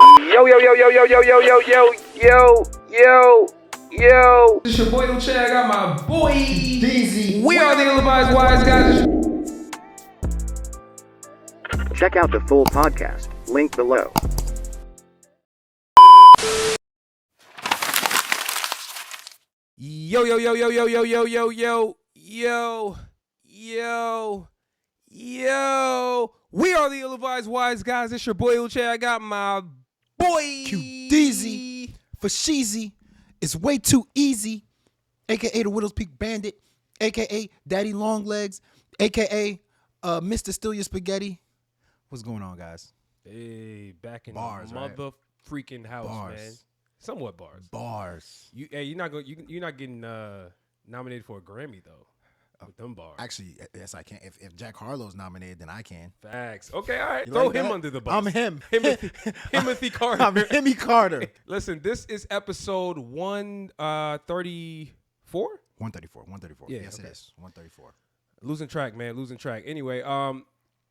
Yo, yo, yo, yo, yo, yo, yo, yo, yo, yo, yo, yo. It's your boy Uche. I got my boy Deezy. We are the ill-advised wise guys. Check out the full podcast, link below. Yo, yo, yo, yo, yo, yo, yo, yo, yo, yo, yo, yo. We are the ill-advised wise guys. It's your boy Uche. I got my boy Deezy. For Sheezy. It's way too easy. AKA the Widow's Peak Bandit. AKA Daddy Longlegs. AKA Mr. Steal Your Spaghetti. What's going on, guys? Hey, back in Bars, the right? mother freaking house, Bars. man. Somewhat bars. Bars. You're not getting nominated for a Grammy though. With them bars. Actually, yes, I can. If Jack Harlow's nominated, then I can. Facts. Okay, all right. You Throw like him that? under the bus. I'm him. Timothy Carter. I'm Himmy Carter. Listen, this is episode 134. 134. Yeah, Yes, okay. it is. 134. Losing track, man. Losing track. Anyway,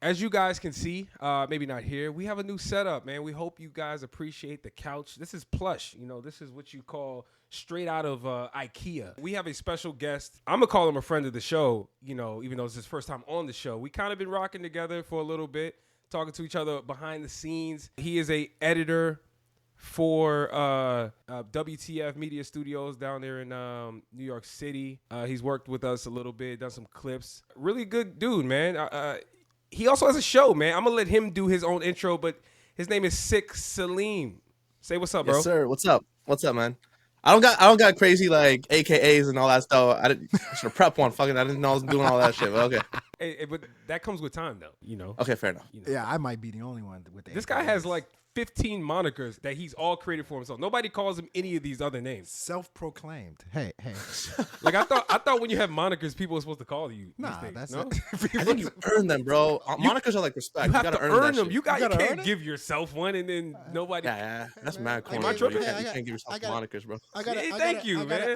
as you guys can see, maybe not here, we have a new setup, man. We hope you guys appreciate the couch. This is plush. You know, this is what you call straight out of IKEA. We have a special guest. I'm going to call him a friend of the show, you know, even though it's his first time on the show. We kind of been rocking together for a little bit, talking to each other behind the scenes. He is a editor for WTF Media Studios down there in New York City. He's worked with us a little bit, done some clips. Really good dude, man. He also has a show, man. I'm going to let him do his own intro, but his name is Sik Saleem. Say what's up, bro. Yes, sir. What's up? What's up, man? I don't got crazy like AKAs and all that stuff. I should have prepped one. Fucking, I didn't know I was doing all that shit. But okay. Hey, but that comes with time, though, you know. Okay, fair enough. You know. Yeah, I might be the only one with the This guy has like 15 monikers that he's all created for himself. Nobody calls him any of these other names. self-proclaimed. Hey. Like I thought when you have monikers, people are supposed to call you. Nah, these things, that's no? it. I think you earn them, bro. Monikers are like respect. You have gotta to earn earn that them. shit. You gotta earn can't it? give yourself one and then nobody. Yeah, that's mad Hey, corny. man, bro. You tripping? can't, I you got- can't give yourself I gotta- monikers, bro. Hey, thank you, man.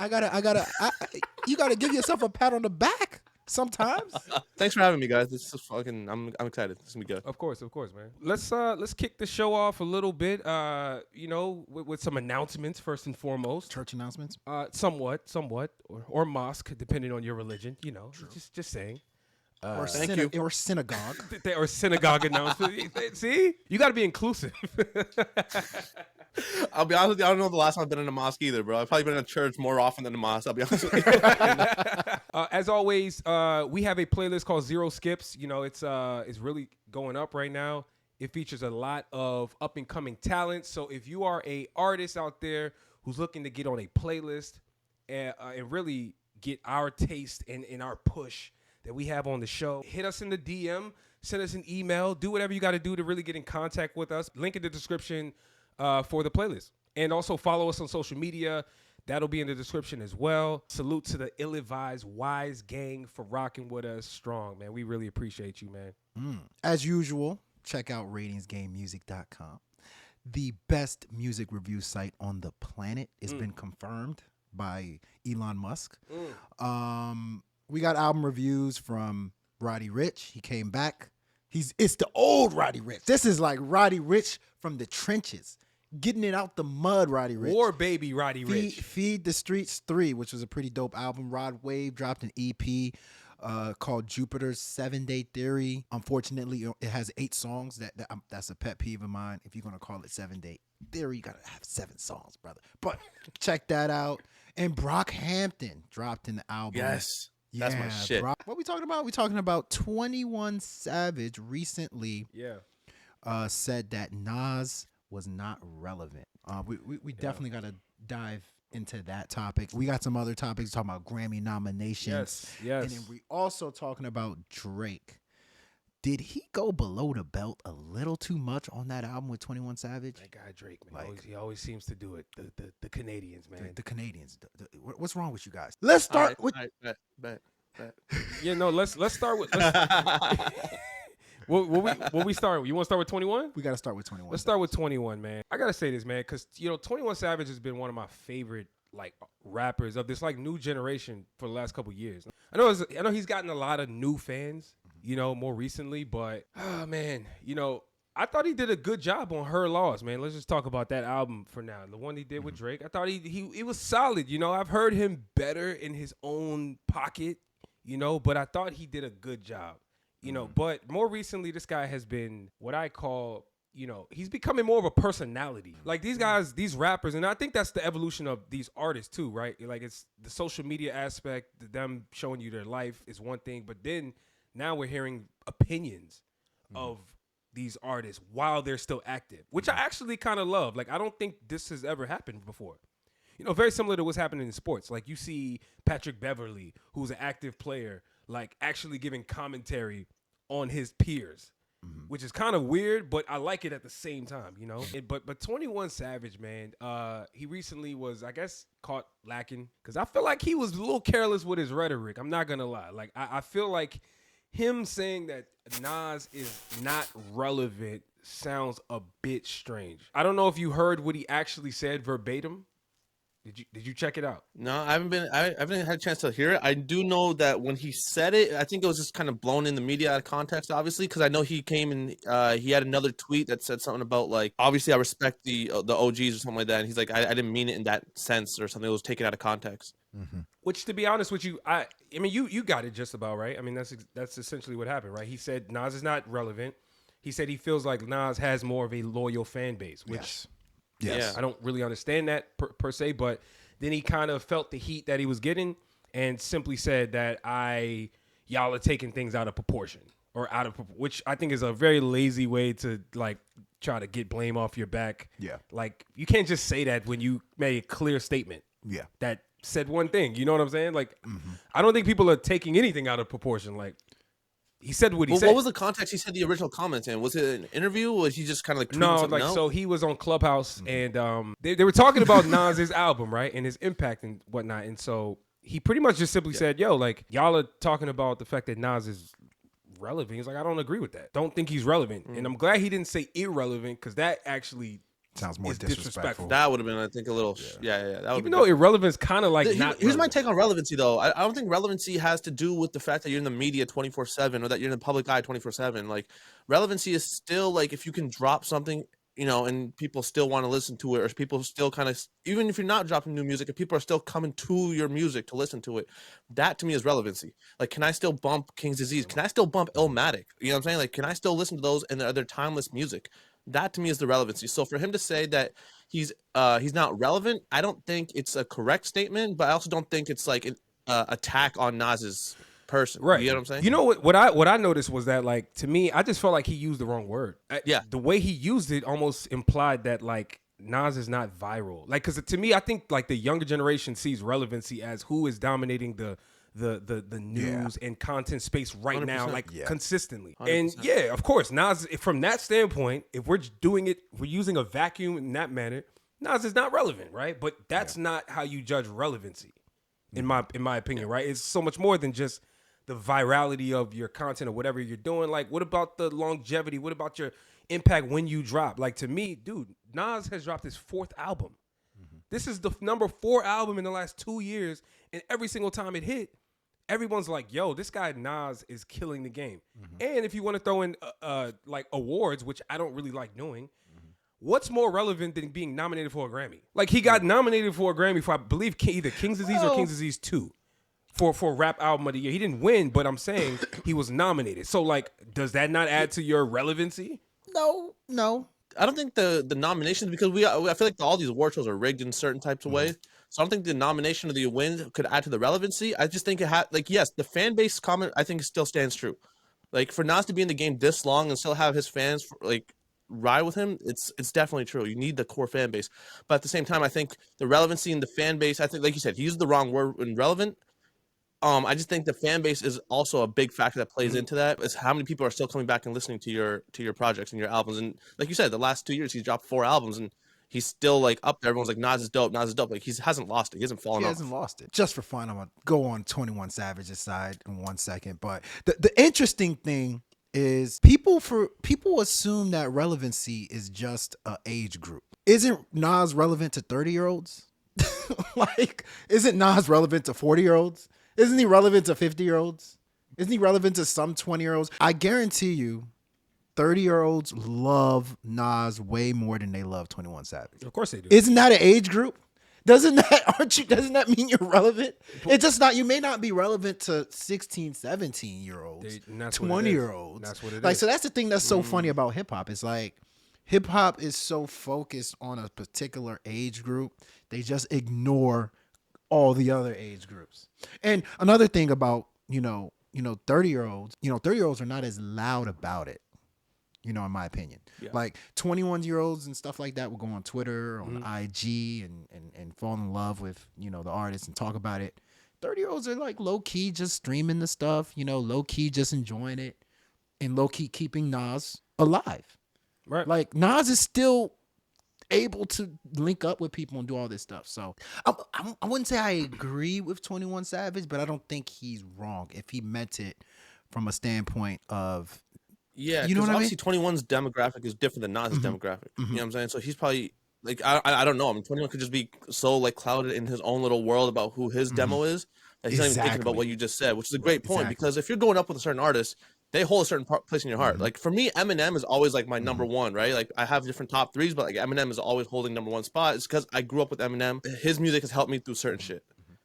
You gotta give yourself a pat on the back sometimes. Thanks for having me, guys. This is fucking. I'm excited. This is gonna be good. Of course, man. Let's kick the show off a little bit. You know, with some announcements first and foremost. Church announcements. Somewhat, or mosque, depending on your religion. You know, just saying. Or, thank you. or synagogue. Or synagogue announcements. See, you got to be inclusive. I'll be honest with you. I don't know the last time I've been in a mosque either, bro. I've probably been in a church more often than a mosque. I'll be honest with you. As always, we have a playlist called Zero Skips. You know, it's really going up right now. It features a lot of up and coming talent. So if you are a artist out there who's looking to get on a playlist and really get our taste and our push that we have on the show, hit us in the DM, send us an email, do whatever you got to do to really get in contact with us. Link in the description for the playlist. And also follow us on social media. That'll be in the description as well. Salute to the ill-advised wise gang for rocking with us strong, man. We really appreciate you, man. As usual, check out ratingsgamemusic.com. The best music review site on the planet. It's been confirmed by Elon Musk. We got album reviews from Roddy Ricch. He came back. It's the old Roddy Ricch. This is like Roddy Ricch from the trenches. Getting it out the mud, Roddy Ricch. War baby Roddy Ricch. Feed the Streets 3, which was a pretty dope album. Rod Wave dropped an EP called Jupiter's 7-Day Theory. Unfortunately, it has 8 songs. That's a pet peeve of mine. If you're going to call it 7-Day Theory, you got to have 7 songs, brother. But check that out. And Brockhampton dropped an album. Yes. That's my shit. What we talking about? We talking about 21 Savage recently said that Nas was not relevant. We definitely got to dive into that topic. We got some other topics talking about Grammy nominations. Yes. And then we also talking about Drake. Did he go below the belt a little too much on that album with 21 Savage? That guy Drake, man. He always seems to do it. The Canadians, man. The Canadians. What's wrong with you guys? Let's start with... All right, bet. Yeah, no, let's start with... What we start with? You want to start with 21? We got to start with 21. Let's start with 21, man. I got to say this, man, because, 21 Savage has been one of my favorite, rappers of this, new generation for the last couple years. I know he's gotten a lot of new fans, more recently, but, man, I thought he did a good job on Her Loss, man. Let's just talk about that album for now. The one he did with Drake. I thought he was solid. You know, I've heard him better in his own pocket, you know, but I thought he did a good job. You know, but more recently, this guy has been what I call, you know, he's becoming more of a personality. Like these guys, these rappers, and I think that's the evolution of these artists too, right? Like it's the social media aspect, them showing you their life is one thing, but then now we're hearing opinions of these artists while they're still active, which I actually kind of love. Like I don't think this has ever happened before. You know, very similar to what's happening in sports. Like you see Patrick Beverly, who's an active player, like actually giving commentary on his peers, which is kind of weird, but I like it at the same time, you know. But 21 Savage, man, he recently was, I guess, caught lacking because I feel like he was a little careless with his rhetoric. I'm not gonna lie. Like I feel like him saying that Nas is not relevant sounds a bit strange. I don't know if you heard what he actually said verbatim. Did you check it out? No, I haven't had a chance to hear it. I do know that when he said it, I think it was just kind of blown in the media out of context, obviously, because I know he came and he had another tweet that said something about like, obviously I respect the OGs or something like that, and he's like, I didn't mean it in that sense or something. It was taken out of context. Which, to be honest with you, I mean, you got it just about right. I mean, that's essentially what happened, right? He said Nas is not relevant. He said he feels like Nas has more of a loyal fan base, which. Yes. I don't really understand that per se, but then he kind of felt the heat that he was getting and simply said that y'all are taking things out of proportion or which I think is a very lazy way to like try to get blame off your back. Yeah. Like you can't just say that when you made a clear statement. Yeah. That said one thing. You know what I'm saying? Like I don't think people are taking anything out of proportion. Like he said what he said. What was the context he said the original comment in? Was it an interview or was he just kind of like no, like else? So he was on Clubhouse and they were talking about Nas's album, right? And his impact and whatnot. And so he pretty much just simply said, yo, like y'all are talking about the fact that Nas is relevant. He's like, I don't agree with that. Don't think he's relevant. And I'm glad he didn't say irrelevant because that actually sounds more disrespectful. That would have been, I think, a little. Yeah. That even though irrelevance kind of like not. Here's my take on relevancy, though. I don't think relevancy has to do with the fact that you're in the media 24/7 or that you're in the public eye 24/7. Like relevancy is still like if you can drop something, you know, and people still want to listen to it, or people still kind of, even if you're not dropping new music, if people are still coming to your music to listen to it, that to me is relevancy. Like, can I still bump King's Disease? Can I still bump Illmatic? You know what I'm saying? Like, can I still listen to those and they're timeless music? That to me is the relevancy. So for him to say that he's not relevant, I don't think it's a correct statement, but I also don't think it's like an attack on Nas's person. Right. You know what I'm saying? You know what I noticed was that like to me, I just felt like he used the wrong word. Yeah. The way he used it almost implied that like Nas is not viral. Like because to me, I think like the younger generation sees relevancy as who is dominating the news and content space right now, like consistently. 100%. And yeah, of course, Nas, from that standpoint, if we're using a vacuum in that manner, Nas is not relevant, right? But that's not how you judge relevancy, in my opinion, right? It's so much more than just the virality of your content or whatever you're doing. Like, what about the longevity? What about your impact when you drop? Like, to me, dude, Nas has dropped his 4th album. This is the number 4 album in the last 2 years, and every single time it hit, everyone's like, yo, this guy Nas is killing the game. And if you want to throw in like awards, which I don't really like doing, what's more relevant than being nominated for a Grammy? Like he got nominated for a Grammy for, I believe, either King's Disease or King's Disease 2 for Rap Album of the Year. He didn't win, but I'm saying he was nominated. So like, does that not add to your relevancy? No. I don't think the nominations, because I feel like all these award shows are rigged in certain types of ways. So I don't think the nomination or the win could add to the relevancy. I just think it had, like, yes, the fan base comment I think still stands true. Like for Nas to be in the game this long and still have his fans like ride with him, it's definitely true. You need the core fan base, but at the same time, I think the relevancy in the fan base, I think, like you said, he used the wrong word in relevant. I just think the fan base is also a big factor that plays into that. Is how many people are still coming back and listening to your projects and your albums. And like you said, the last 2 years he's dropped 4 albums and he's still like up there. Everyone's like, Nas is dope, Nas is dope. Like he hasn't lost it. He hasn't fallen off. He hasn't lost it. Just for fun, I'm gonna go on 21 Savage's side in 1 second. But the interesting thing is people assume that relevancy is just an age group. Isn't Nas relevant to 30-year-olds? Like, isn't Nas relevant to 40-year-olds? Isn't he relevant to 50-year-olds? Isn't he relevant to some 20-year-olds? I guarantee you, 30-year-olds love Nas way more than they love 21 Savage. Of course they do. Isn't that an age group? Doesn't that mean you're relevant? It's just not, you may not be relevant to 16, 17-year-olds, 20-year-olds. That's what it like, is. so that's the thing that's so funny about hip hop. It's like hip hop is so focused on a particular age group. They just ignore all the other age groups. And another thing about, 30-year-olds, 30-year-olds are not as loud about it. In my opinion. Yeah. Like 21-year-olds and stuff like that will go on Twitter, on IG and fall in love with, the artist and talk about it. 30-year-olds are like low-key just streaming the stuff, low-key just enjoying it and low-key keeping Nas alive. Right. Like Nas is still able to link up with people and do all this stuff. So I wouldn't say I agree with 21 Savage, but I don't think he's wrong if he meant it from a standpoint of, yeah, you know what obviously I mean? 21's demographic is different than Nas's demographic. You know what I'm saying? So he's probably like, I don't know. I mean, 21 could just be so like clouded in his own little world about who his demo is that he's not even thinking about what you just said, which is a great point because if you're going up with a certain artist, they hold a certain place in your heart. Like for me, Eminem is always like my number one, right? Like I have different top threes, but like Eminem is always holding number one spot. It's because I grew up with Eminem. His music has helped me through certain shit.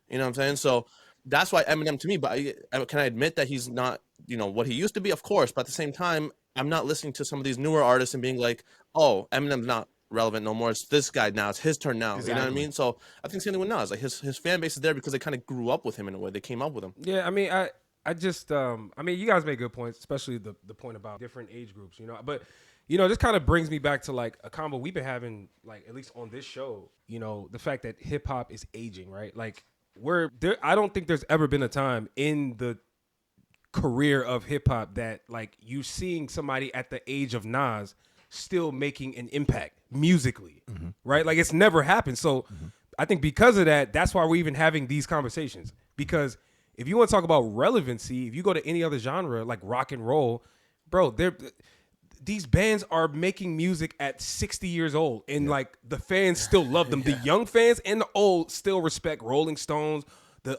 You know what I'm saying? So that's why Eminem to me, but can I admit that he's not, what he used to be? Of course, but at the same time, I'm not listening to some of these newer artists and being like, oh, Eminem's not relevant no more. It's this guy now. It's his turn now. Exactly. You know what I mean? So I think same thing with Nas. Like his fan base is there because they kind of grew up with him in a way. They came up with him. Yeah, I mean, I just, you guys make good points, especially the point about different age groups, But, this kind of brings me back to like a combo we've been having, like at least on this show, the fact that hip hop is aging, right? Like I don't think there's ever been a time in the career of hip hop that like you seeing somebody at the age of Nas still making an impact musically, right? Like it's never happened. So I think because of that, that's why we're even having these conversations. Because if you want to talk about relevancy, if you go to any other genre like rock and roll, bro, these bands are making music at 60 years old and like the fans still love them. The young fans and the old still respect Rolling Stones,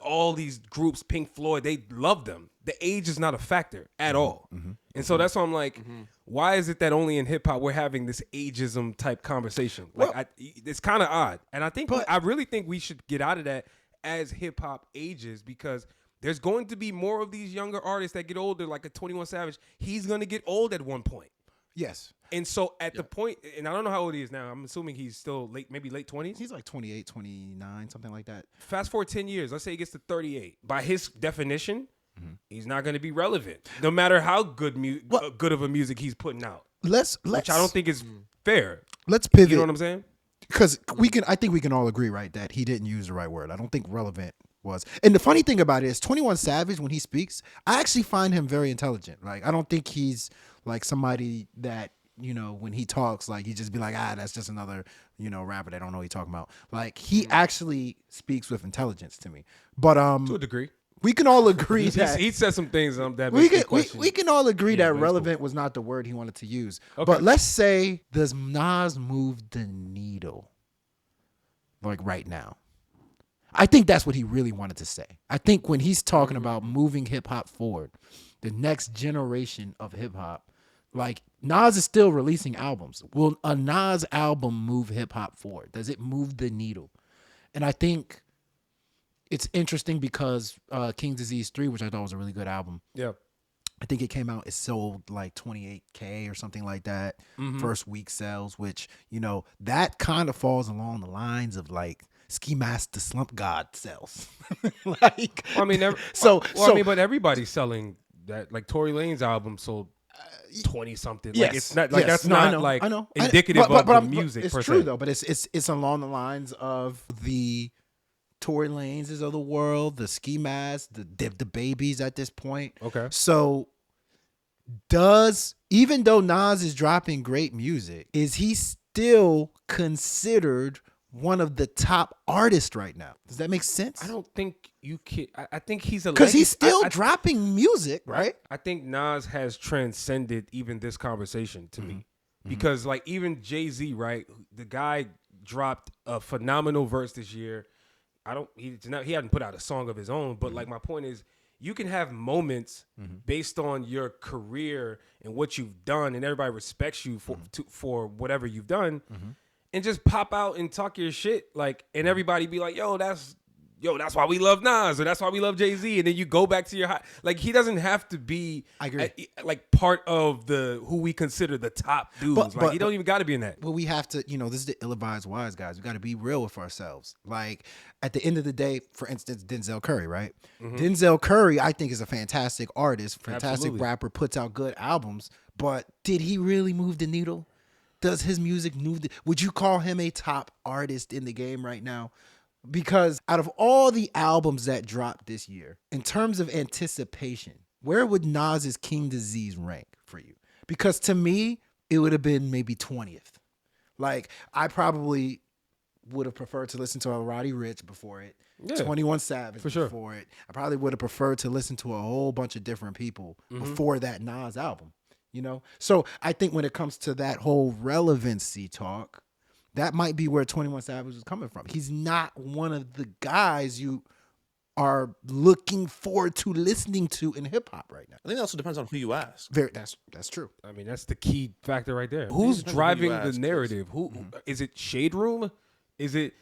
all these groups, Pink Floyd, they love them. The age is not a factor at all. And so that's why I'm like, why is it that only in hip hop we're having this ageism type conversation? Like it's kind of odd. And I really think we should get out of that as hip hop ages because there's going to be more of these younger artists that get older, like a 21 Savage. He's going to get old at one point. Yes. And so at the point, and I don't know how old he is now. I'm assuming he's still maybe late 20s. He's like 28, 29, something like that. Fast forward 10 years. Let's say he gets to 38. By his definition, he's not going to be relevant, no matter how good of a music he's putting out. Which I don't think is fair. Let's pivot. You know what I'm saying? Because I think we can all agree, right, that he didn't use the right word. I don't think relevant was. And the funny thing about it is 21 Savage, when he speaks, I actually find him very intelligent. Like, I don't think he's like somebody that, when he talks, like, he just be like, that's just another, rapper that don't know what he's talking about. Like, he actually speaks with intelligence to me. But to a degree. We can all agree that he said some things that we can all agree that relevant was not the word he wanted to use. Okay. But let's say, does Nas move the needle like right now? I think that's what he really wanted to say. I think when he's talking about moving hip hop forward, the next generation of hip hop, like Nas is still releasing albums. Will a Nas album move hip hop forward? Does it move the needle? And I think it's interesting because King's Disease 3, which I thought was a really good album. Yeah. I think it came out, it sold like 28K or something like that. First week sales, which, that kind of falls along the lines of like Ski Mask the Slump God sales. Like, but everybody's selling that. Like Tory Lanez album sold 20 something. Yes, like it's not like that's not like indicative of the music. It's per true se. though, but it's along the lines of the Tory Lanez of the world, the Ski Mask, the babies at this point. Okay. So even though Nas is dropping great music, is he still considered one of the top artists right now? Does that make sense? I don't think you can. I think he's a because he's still dropping music, right? I think Nas has transcended even this conversation to me, because like even Jay-Z, right? The guy dropped a phenomenal verse this year. He hadn't put out a song of his own, but like my point is, you can have moments based on your career and what you've done, and everybody respects you for whatever you've done, and just pop out and talk your shit, like, and everybody be like, yo, that's why we love Nas, or that's why we love Jay-Z, and then you go back to your high. Like, he doesn't have to be, I agree, like part of who we consider the top dudes. He don't even got to be in that. But we have to, this is the ill-advised wise, guys. We got to be real with ourselves. Like, at the end of the day, for instance, Denzel Curry, right? Denzel Curry, I think, is a fantastic artist, fantastic rapper, puts out good albums. But did he really move the needle? Does his music move? Would you call him a top artist in the game right now? Because out of all the albums that dropped this year, in terms of anticipation, where would Nas's King Disease rank for you? Because to me, it would have been maybe 20th. Like, I probably would have preferred to listen to a Roddy Ricch before it, 21 Savage before it. I probably would have preferred to listen to a whole bunch of different people before that Nas album, So I think when it comes to that whole relevancy talk, that might be where 21 Savage is coming from. He's not one of the guys you are looking forward to listening to in hip hop right now. I think that also depends on who you ask. That's true. I mean, that's the key factor right there. Who's driving the narrative? Who is it? Shade Room? Is it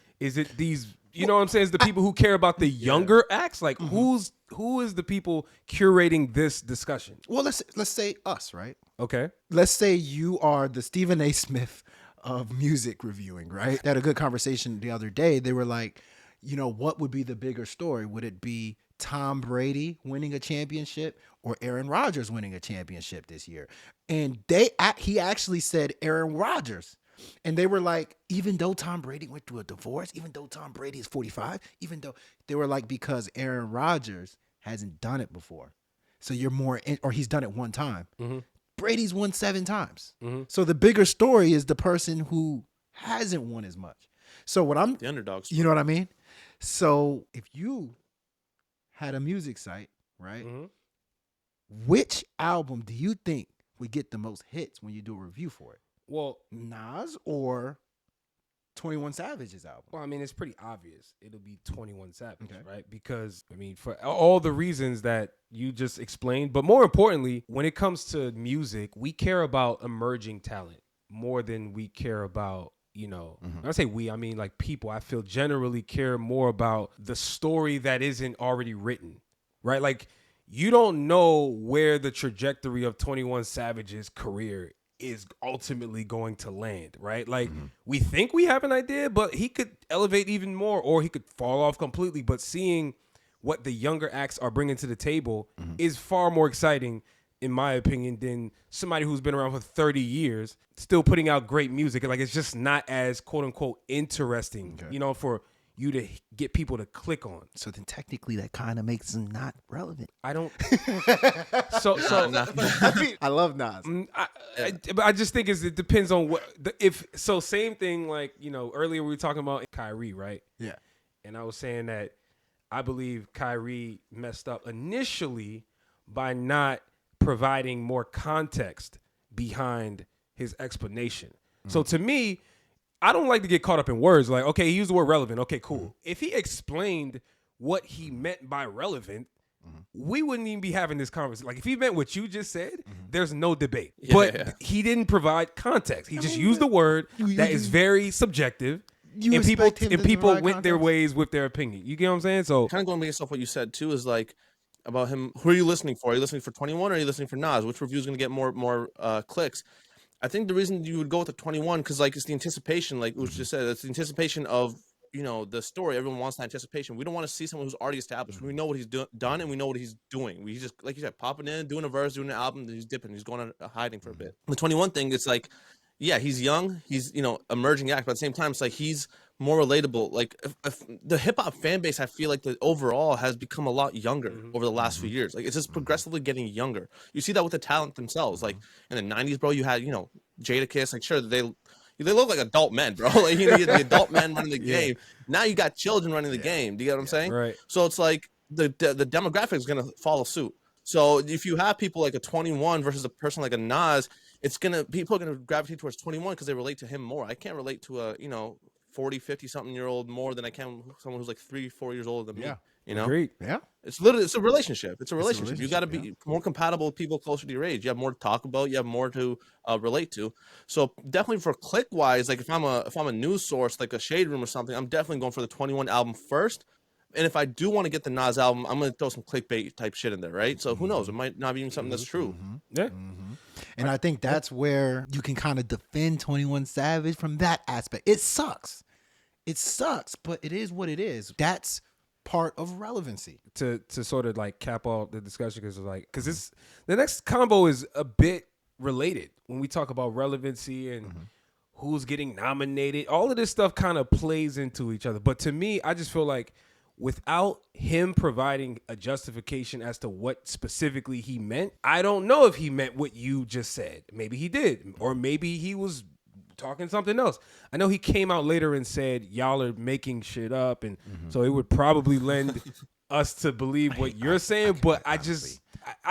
these? You know what I'm saying? Is the people who care about the younger acts? Like, who is the people curating this discussion? Well, let's say us, right? Okay. Let's say you are the Stephen A. Smith of music reviewing, right? They had a good conversation the other day. They were like, what would be the bigger story? Would it be Tom Brady winning a championship or Aaron Rodgers winning a championship this year? And he actually said Aaron Rodgers. And they were like, even though Tom Brady went through a divorce, even though Tom Brady is 45, even though they were like, because Aaron Rodgers hasn't done it before. So you're more, or he's done it one time. Brady's won 7 times. So the bigger story is the person who hasn't won as much. So the underdogs. You know what I mean? So if you had a music site, right? Which album do you think would get the most hits when you do a review for it? Well, Nas or 21 Savage's album? Well, I mean, it's pretty obvious. It'll be 21 Savage, right? Because, I mean, for all the reasons that you just explained, but more importantly, when it comes to music, we care about emerging talent more than we care about, when I say we, I mean like people. I feel generally care more about the story that isn't already written, right? Like, you don't know where the trajectory of 21 Savage's career is ultimately going to land, right? Like, we think we have an idea, but he could elevate even more, or he could fall off completely. But seeing what the younger acts are bringing to the table is far more exciting, in my opinion, than somebody who's been around for 30 years still putting out great music. Like, it's just not as quote unquote interesting, for you to get people to click on. So then technically that kind of makes him not relevant. I don't. I love Nas. I just think it depends on same thing. Like, earlier we were talking about Kyrie, right? Yeah. And I was saying that I believe Kyrie messed up initially by not providing more context behind his explanation. So to me, I don't like to get caught up in words. Like, okay, he used the word relevant. Okay, cool. If he explained what he meant by relevant, we wouldn't even be having this conversation. Like, if he meant what you just said, there's no debate. He didn't provide context. He just used the word that is very subjective. And people went their ways with their opinion. You get what I'm saying? So kind of going based off what you said too is like about him. Who are you listening for? Are you listening for 21 or are you listening for Nas? Which review is going to get more clicks? I think the reason you would go with the 21 because like it's the anticipation, like Uch just said, it's the anticipation of the story. Everyone wants that anticipation. We don't want to see someone who's already established. We know what he's done and we know what he's doing. We just, like you said, popping in, doing a verse, doing an album, then he's dipping, he's going on hiding for a bit. The 21 thing, it's like, yeah, he's young, he's emerging act, but at the same time, it's like he's more relatable. Like if the hip hop fan base, I feel like the overall has become a lot younger over the last few years. Like it's just progressively getting younger. You see that with the talent themselves. Like in the 90s, bro, you had Jadakiss. Like sure they look like adult men, bro. Like you had the adult men running the game. Now you got children running the game. Do you get what I'm saying? Right. So it's like the demographic is gonna follow suit. So if you have people like a 21 versus a person like a Nas, people are gonna gravitate towards 21 because they relate to him more. I can't relate to a 40, 50 something year old more than I can someone who's like 3-4 years older than me. You know, Agreed. Yeah. it's a relationship. It's a relationship. You relationship, got to be more compatible with people closer to your age. You have more to talk about. You have more to relate to. So definitely for click wise, like if I'm a news source like a Shade Room or something, I'm definitely going for the 21 album first. And if I do want to get the Nas album, I'm going to throw some clickbait type shit in there, right? So who knows? It might not be even something that's true. Yeah. And I think that's where you can kind of defend 21 Savage from that aspect. It sucks. It sucks, but it is what it is. That's part of relevancy. To sort of like cap all the discussion because this the next combo is a bit related when we talk about relevancy and who's getting nominated. All of this stuff kind of plays into each other. But to me, I just feel like without him providing a justification as to what specifically he meant, I don't know if he meant what you just said. Maybe he did, or maybe he was talking something else. I know he came out later and said y'all are making shit up, and so it would probably lend us to believe what you're saying. But I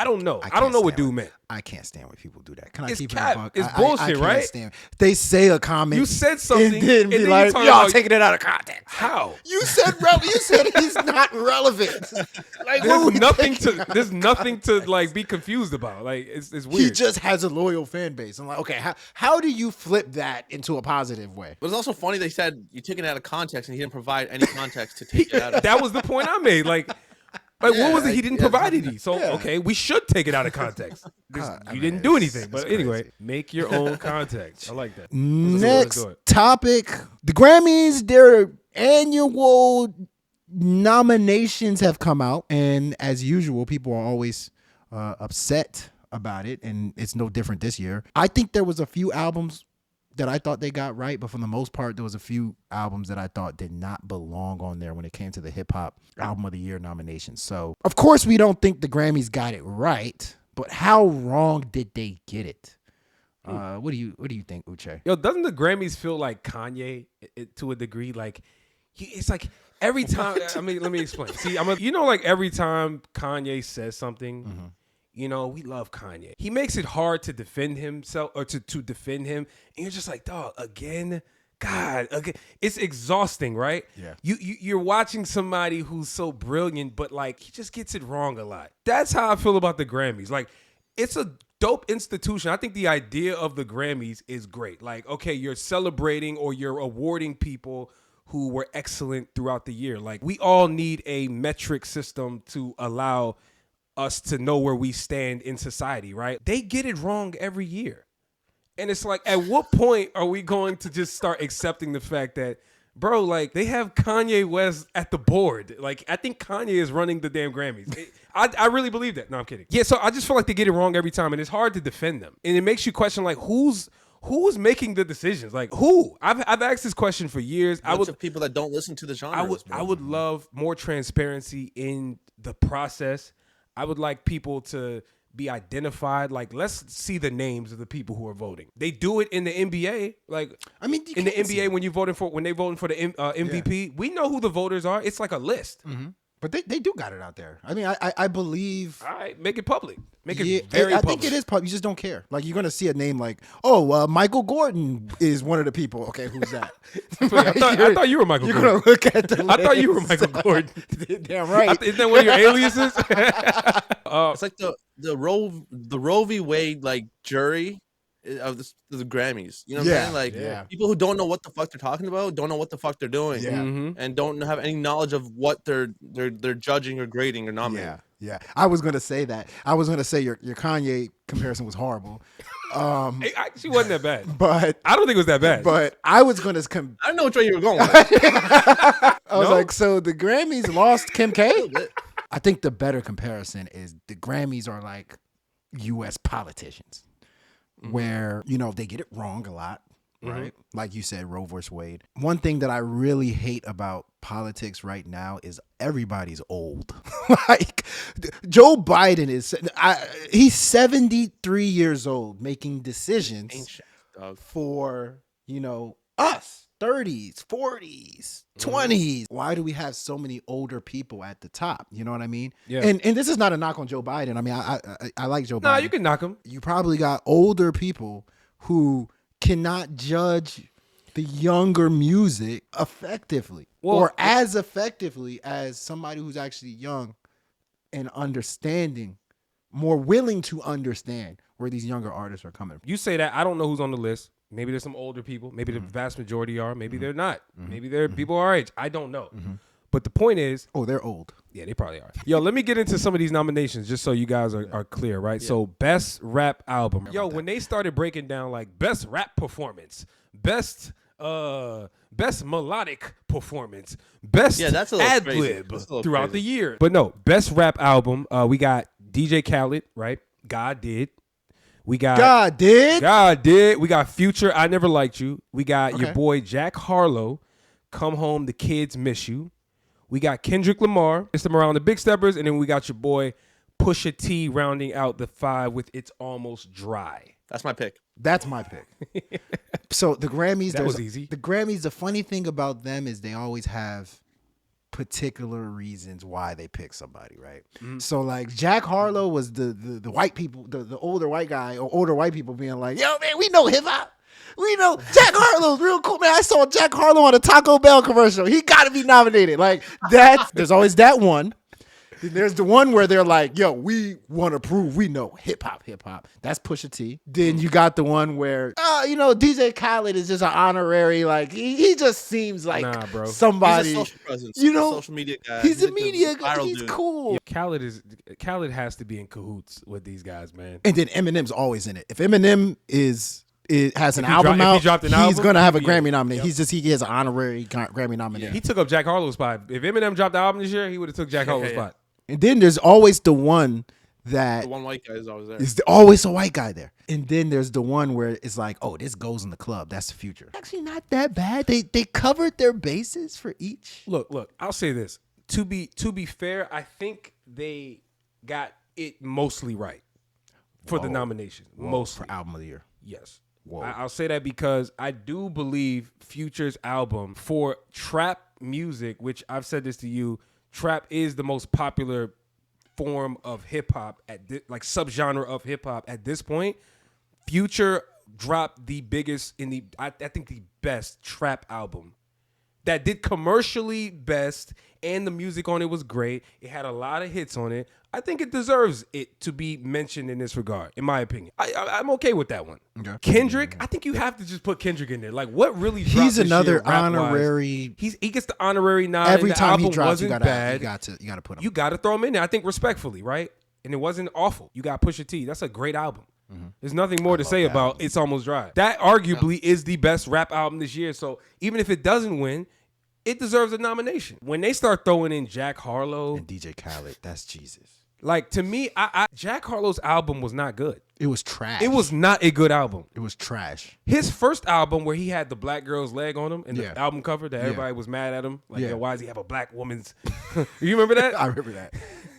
don't know. I don't know what dude meant. I can't stand when people do that. Can I It's keep cap. it a buck? It's I bullshit, can't right? Stand. They say a comment. You said something, and then be and then like, you talk y'all about- taking it out of context. How? You said you said he's not relevant. Like There's nothing to like be confused about. Like it's weird. He just has a loyal fan base. I'm like, okay, how do you flip that into a positive way? But it's also funny they said you took it out of context and he didn't provide any context to take it out of. That was the point I made. Like what was it? He didn't provide any. So Yeah. okay, we should take it out of context. You didn't do anything. But anyway, make your own context. I like that. Next do it. topic: the Grammys. Their annual nominations have come out, and as usual, people are always upset about it, and it's no different this year. I think there was a few albums that I thought they got right, but for the most part, there was a few albums that I thought did not belong on there when it came to the hip hop album of the year nominations. So, of course, we don't think the Grammys got it right, but how wrong did they get it? What do you think, Uche? Yo, doesn't the Grammys feel like Kanye to a degree? Like it's like every time. I mean, let me explain. See, like every time Kanye says something. You know, we love Kanye. He makes it hard to defend himself or to defend him. And you're just like, dog, again? God, again. It's exhausting, right? Yeah. You're watching somebody who's so brilliant, but like he just gets it wrong a lot. That's how I feel about the Grammys. Like, it's a dope institution. I think the idea of the Grammys is great. Like, okay, you're celebrating or you're awarding people who were excellent throughout the year. Like, we all need a metric system to allow us to know where we stand in society, right? They get it wrong every year. And it's like, at what point are we going to just start accepting the fact that, bro, like, they have Kanye West at the board. Like, I think Kanye is running the damn Grammys. I really believe that. No, I'm kidding. Yeah, so I just feel like they get it wrong every time, and it's hard to defend them. And it makes you question, like, who's making the decisions? Like, who? I've asked this question for years. Bunch of people that don't listen to the genre. I would love more transparency in the process. I would like people to be identified. Like, let's see the names of the people who are voting. They do it in the NBA. Like, I mean, in the NBA when they voting for the MVP, we know who the voters are. It's like a list. But they do got it out there. I mean, I believe. All right, make it public. Make it Yeah, very I public. think it is public. You just don't care. Like, you're gonna see a name like, Michael Gordon is one of the people. Okay, who's that? I thought you were Michael You're Gordon. gonna look at the I thought you were list. Michael Gordon. Damn right. Isn't that one of your aliases? It's like the Roe v. Wade like jury of the Grammys. You know what I'm saying? Like people who don't know what the fuck they're talking about, don't know what the fuck they're doing, and don't have any knowledge of what they're judging or grading or nominating. Yeah. I was gonna say that. I was gonna say your Kanye comparison was horrible. It actually wasn't that bad. But I don't think it was that bad. But I was gonna I don't know which way you were going. I was like, so the Grammys lost Kim K? I think the better comparison is the Grammys are like U.S. politicians, where, they get it wrong a lot, right? Like you said, Roe versus Wade. One thing that I really hate about politics right now is everybody's old. Like, Joe Biden he's 73 years old making decisions for, us. 30s, 40s, 20s. Why do we have so many older people at the top? You know what I mean? Yeah. And this is not a knock on Joe Biden. I mean, I like Joe Biden. Nah, you can knock him. You probably got older people who cannot judge the younger music effectively, Well, or as effectively as somebody who's actually young and understanding, more willing to understand where these younger artists are coming from. You say that. I don't know who's on the list. Maybe there's some older people. Maybe the vast majority are. Maybe they're not. Maybe they're people our age. I don't know. But the point is, Oh, they're old. yeah, they probably are. Yo, let me get into some of these nominations just so you guys are clear, right? So, best rap album. Yo, when they started breaking down like best rap performance, best melodic performance, best that's a little ad crazy. lib That's a little throughout crazy. the year. But no, best rap album. We got DJ Khaled, right? God Did. We got God did. God Did. We got Future. I Never Liked You. We got your Okay. boy Jack Harlow. Come Home. The Kids Miss You. We got Kendrick Lamar, Mr. Around the Big Steppers, and then we got your boy Pusha T rounding out the 5 with It's Almost Dry. That's my pick. That's my pick. So the Grammys, That was easy. The Grammys, the funny thing about them is they always have particular reasons why they pick somebody, right? So like Jack Harlow was the white people, the older white guy or older white people being like, yo man, we know hip hop. We know Jack Harlow's real cool, man. I saw Jack Harlow on a Taco Bell commercial. He got to be nominated. Like that. There's always that one. Then there's the one where they're like, yo, we want to prove we know hip hop. That's Pusha T. Then you got the one where, DJ Khaled is just an honorary, like, he just seems like Nah, bro. somebody. He's a social presence. You know, a social media guy. He's a like media guy. viral He's dude. cool. Khaled has to be in cahoots with these guys, man. And then Eminem's always in it. If Eminem has an he album dro- if he out, dropped an he's album, gonna have a yeah. Grammy nomination. Yep. He has an honorary Grammy nomination. He took up Jack Harlow's spot. If Eminem dropped the album this year, he would have took Jack Harlow's spot. And then there's always the one that The one white guy is always there. is always a white guy there. And then there's the one where it's like, oh, this goes in the club. That's the Future. Actually, not that bad. They covered their bases for each. Look. I'll say this. To be fair, I think they got it mostly right for the nomination. Mostly for album of the year. Yes. Whoa. I'll say that because I do believe Future's album for trap music, which I've said this to you, trap is the most popular form of hip hop like subgenre of hip hop at this point. Future dropped the biggest I think the best trap album that did commercially best, and the music on it was great. It had a lot of hits on it. I think it deserves it to be mentioned in this regard, in my opinion. I'm okay with that one. Okay. Kendrick, I think you have to just put Kendrick in there. Like, what really dropped He's this another year, rap-wise? honorary. He gets the honorary nod. Every and the time he album drops, you wasn't gotta bad. you gotta put him. You got to throw him in there. I think respectfully, right? And it wasn't awful. You got Pusha T. That's a great album. There's nothing more to say about It's Almost Dry. That arguably is the best rap album this year. So even if it doesn't win, it deserves a nomination. When they start throwing in Jack Harlow, and DJ Khaled. That's Jesus. like, to me, Jack Harlow's album was not good. It was trash. It was not a good album. It was trash. His first album, where he had the black girl's leg on him and Yeah. the album cover that everybody was mad at him. Like, Yeah. yo, why does he have a black woman's? You remember that? I remember that.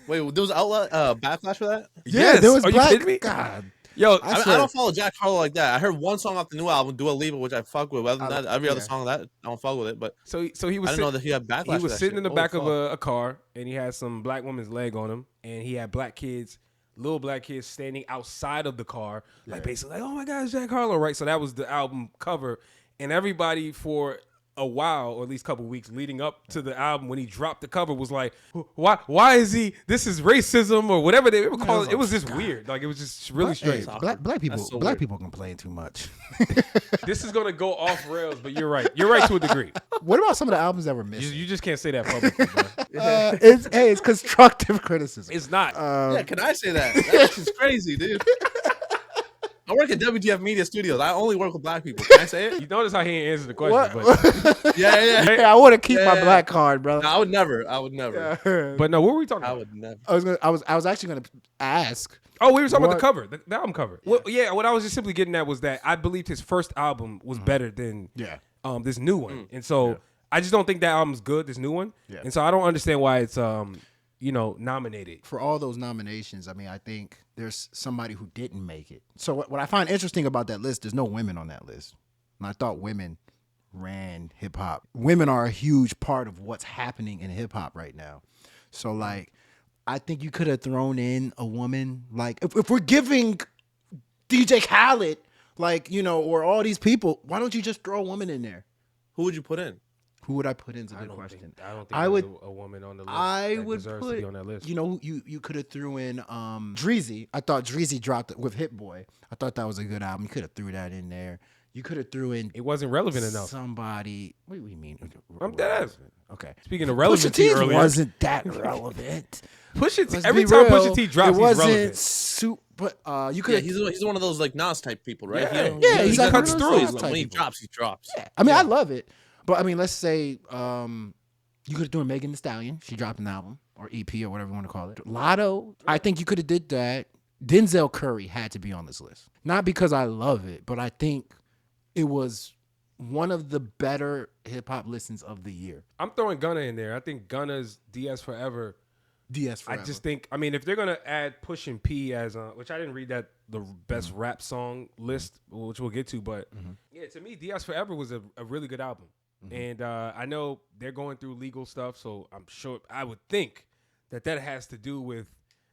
Wait, there was backlash for that? Yeah, Yes. there was Are you black. kidding me? God. Yo, I don't follow Jack Harlow like that. I heard one song off the new album, Dua Lipa, which I fuck with. Other than that, every other song that I don't fuck with it. But so he was. I didn't know that he had backlash. He for was that sitting shit. in the Oh, back of fuck. a car, and he had some black woman's leg on him, and he had black kids, little black kids, standing outside of the car, like basically like, "Oh my God, it's Jack Harlow!" Right? So that was the album cover, and everybody for a while, or at least a couple weeks leading up to the album, when he dropped the cover, was like, "Why is he? This is racism or whatever they were calling it." It was just weird. Like, it was just really strange. Black people. so Black weird. people complain too much. This is gonna go off rails, but you're right. You're right to a degree. What about some of the albums that were missing? You just can't say that publicly, bro. It's constructive criticism. It's not. Yeah, can I say that? That's just crazy, dude. I work at WGF Media Studios. I only work with black people. Can I say it? You notice how he ain't answered the question, but Yeah. Hey, I want to keep my Yeah. black card, bro. No, I would never. but no, what were we talking I about? would never. I was actually gonna ask. Oh, we were talking about What? the cover, the album cover. Well, yeah, what I was just simply getting at was that I believed his first album was better than this new one, and so I just don't think that album's good. This new one, and so I don't understand why it's nominated. For all those nominations, I mean, I think there's somebody who didn't make it. So what I find interesting about that list, there's no women on that list. And I thought women ran hip hop. Women are a huge part of what's happening in hip hop right now. So like, I think you could have thrown in a woman. Like, if we're giving DJ Khaled, like, or all these people, why don't you just throw a woman in there? Who would you put in? Who would I put in? Is a I good don't question. think I I would- there's a woman on the list I that would deserves put, to be on that list. you know, you could have threw in Dreezy. I thought Dreezy dropped it with Hit Boy. I thought that was a good album. You could have threw that in there. You could have threw in It wasn't relevant enough. somebody. What do you mean? I'm dead ass. Okay. Speaking of Pusha relevancy T earlier, wasn't that relevant. Pusha T, Let's every be time real, Pusha T drops, it he's wasn't relevant. super. You could. Yeah, he's one of those like Nas type people, right? Yeah. Yeah, he he's doesn't like cuts one of through. those When type he people. drops, he drops. Yeah. I mean, I love it, but I mean, let's say you could have done Megan Thee Stallion. She dropped an album or EP or whatever you want to call it. Lotto. I think you could have did that. Denzel Curry had to be on this list, not because I love it, but I think it was one of the better hip hop listens of the year. I'm throwing Gunna in there. I think Gunna's DS Forever. DS forever. I just think, I mean, if they're gonna add Pushin P as which I didn't read that the best rap song list, which we'll get to, but yeah, to me, DS Forever was a really good album, and I know they're going through legal stuff, so I'm sure I would think that has to do with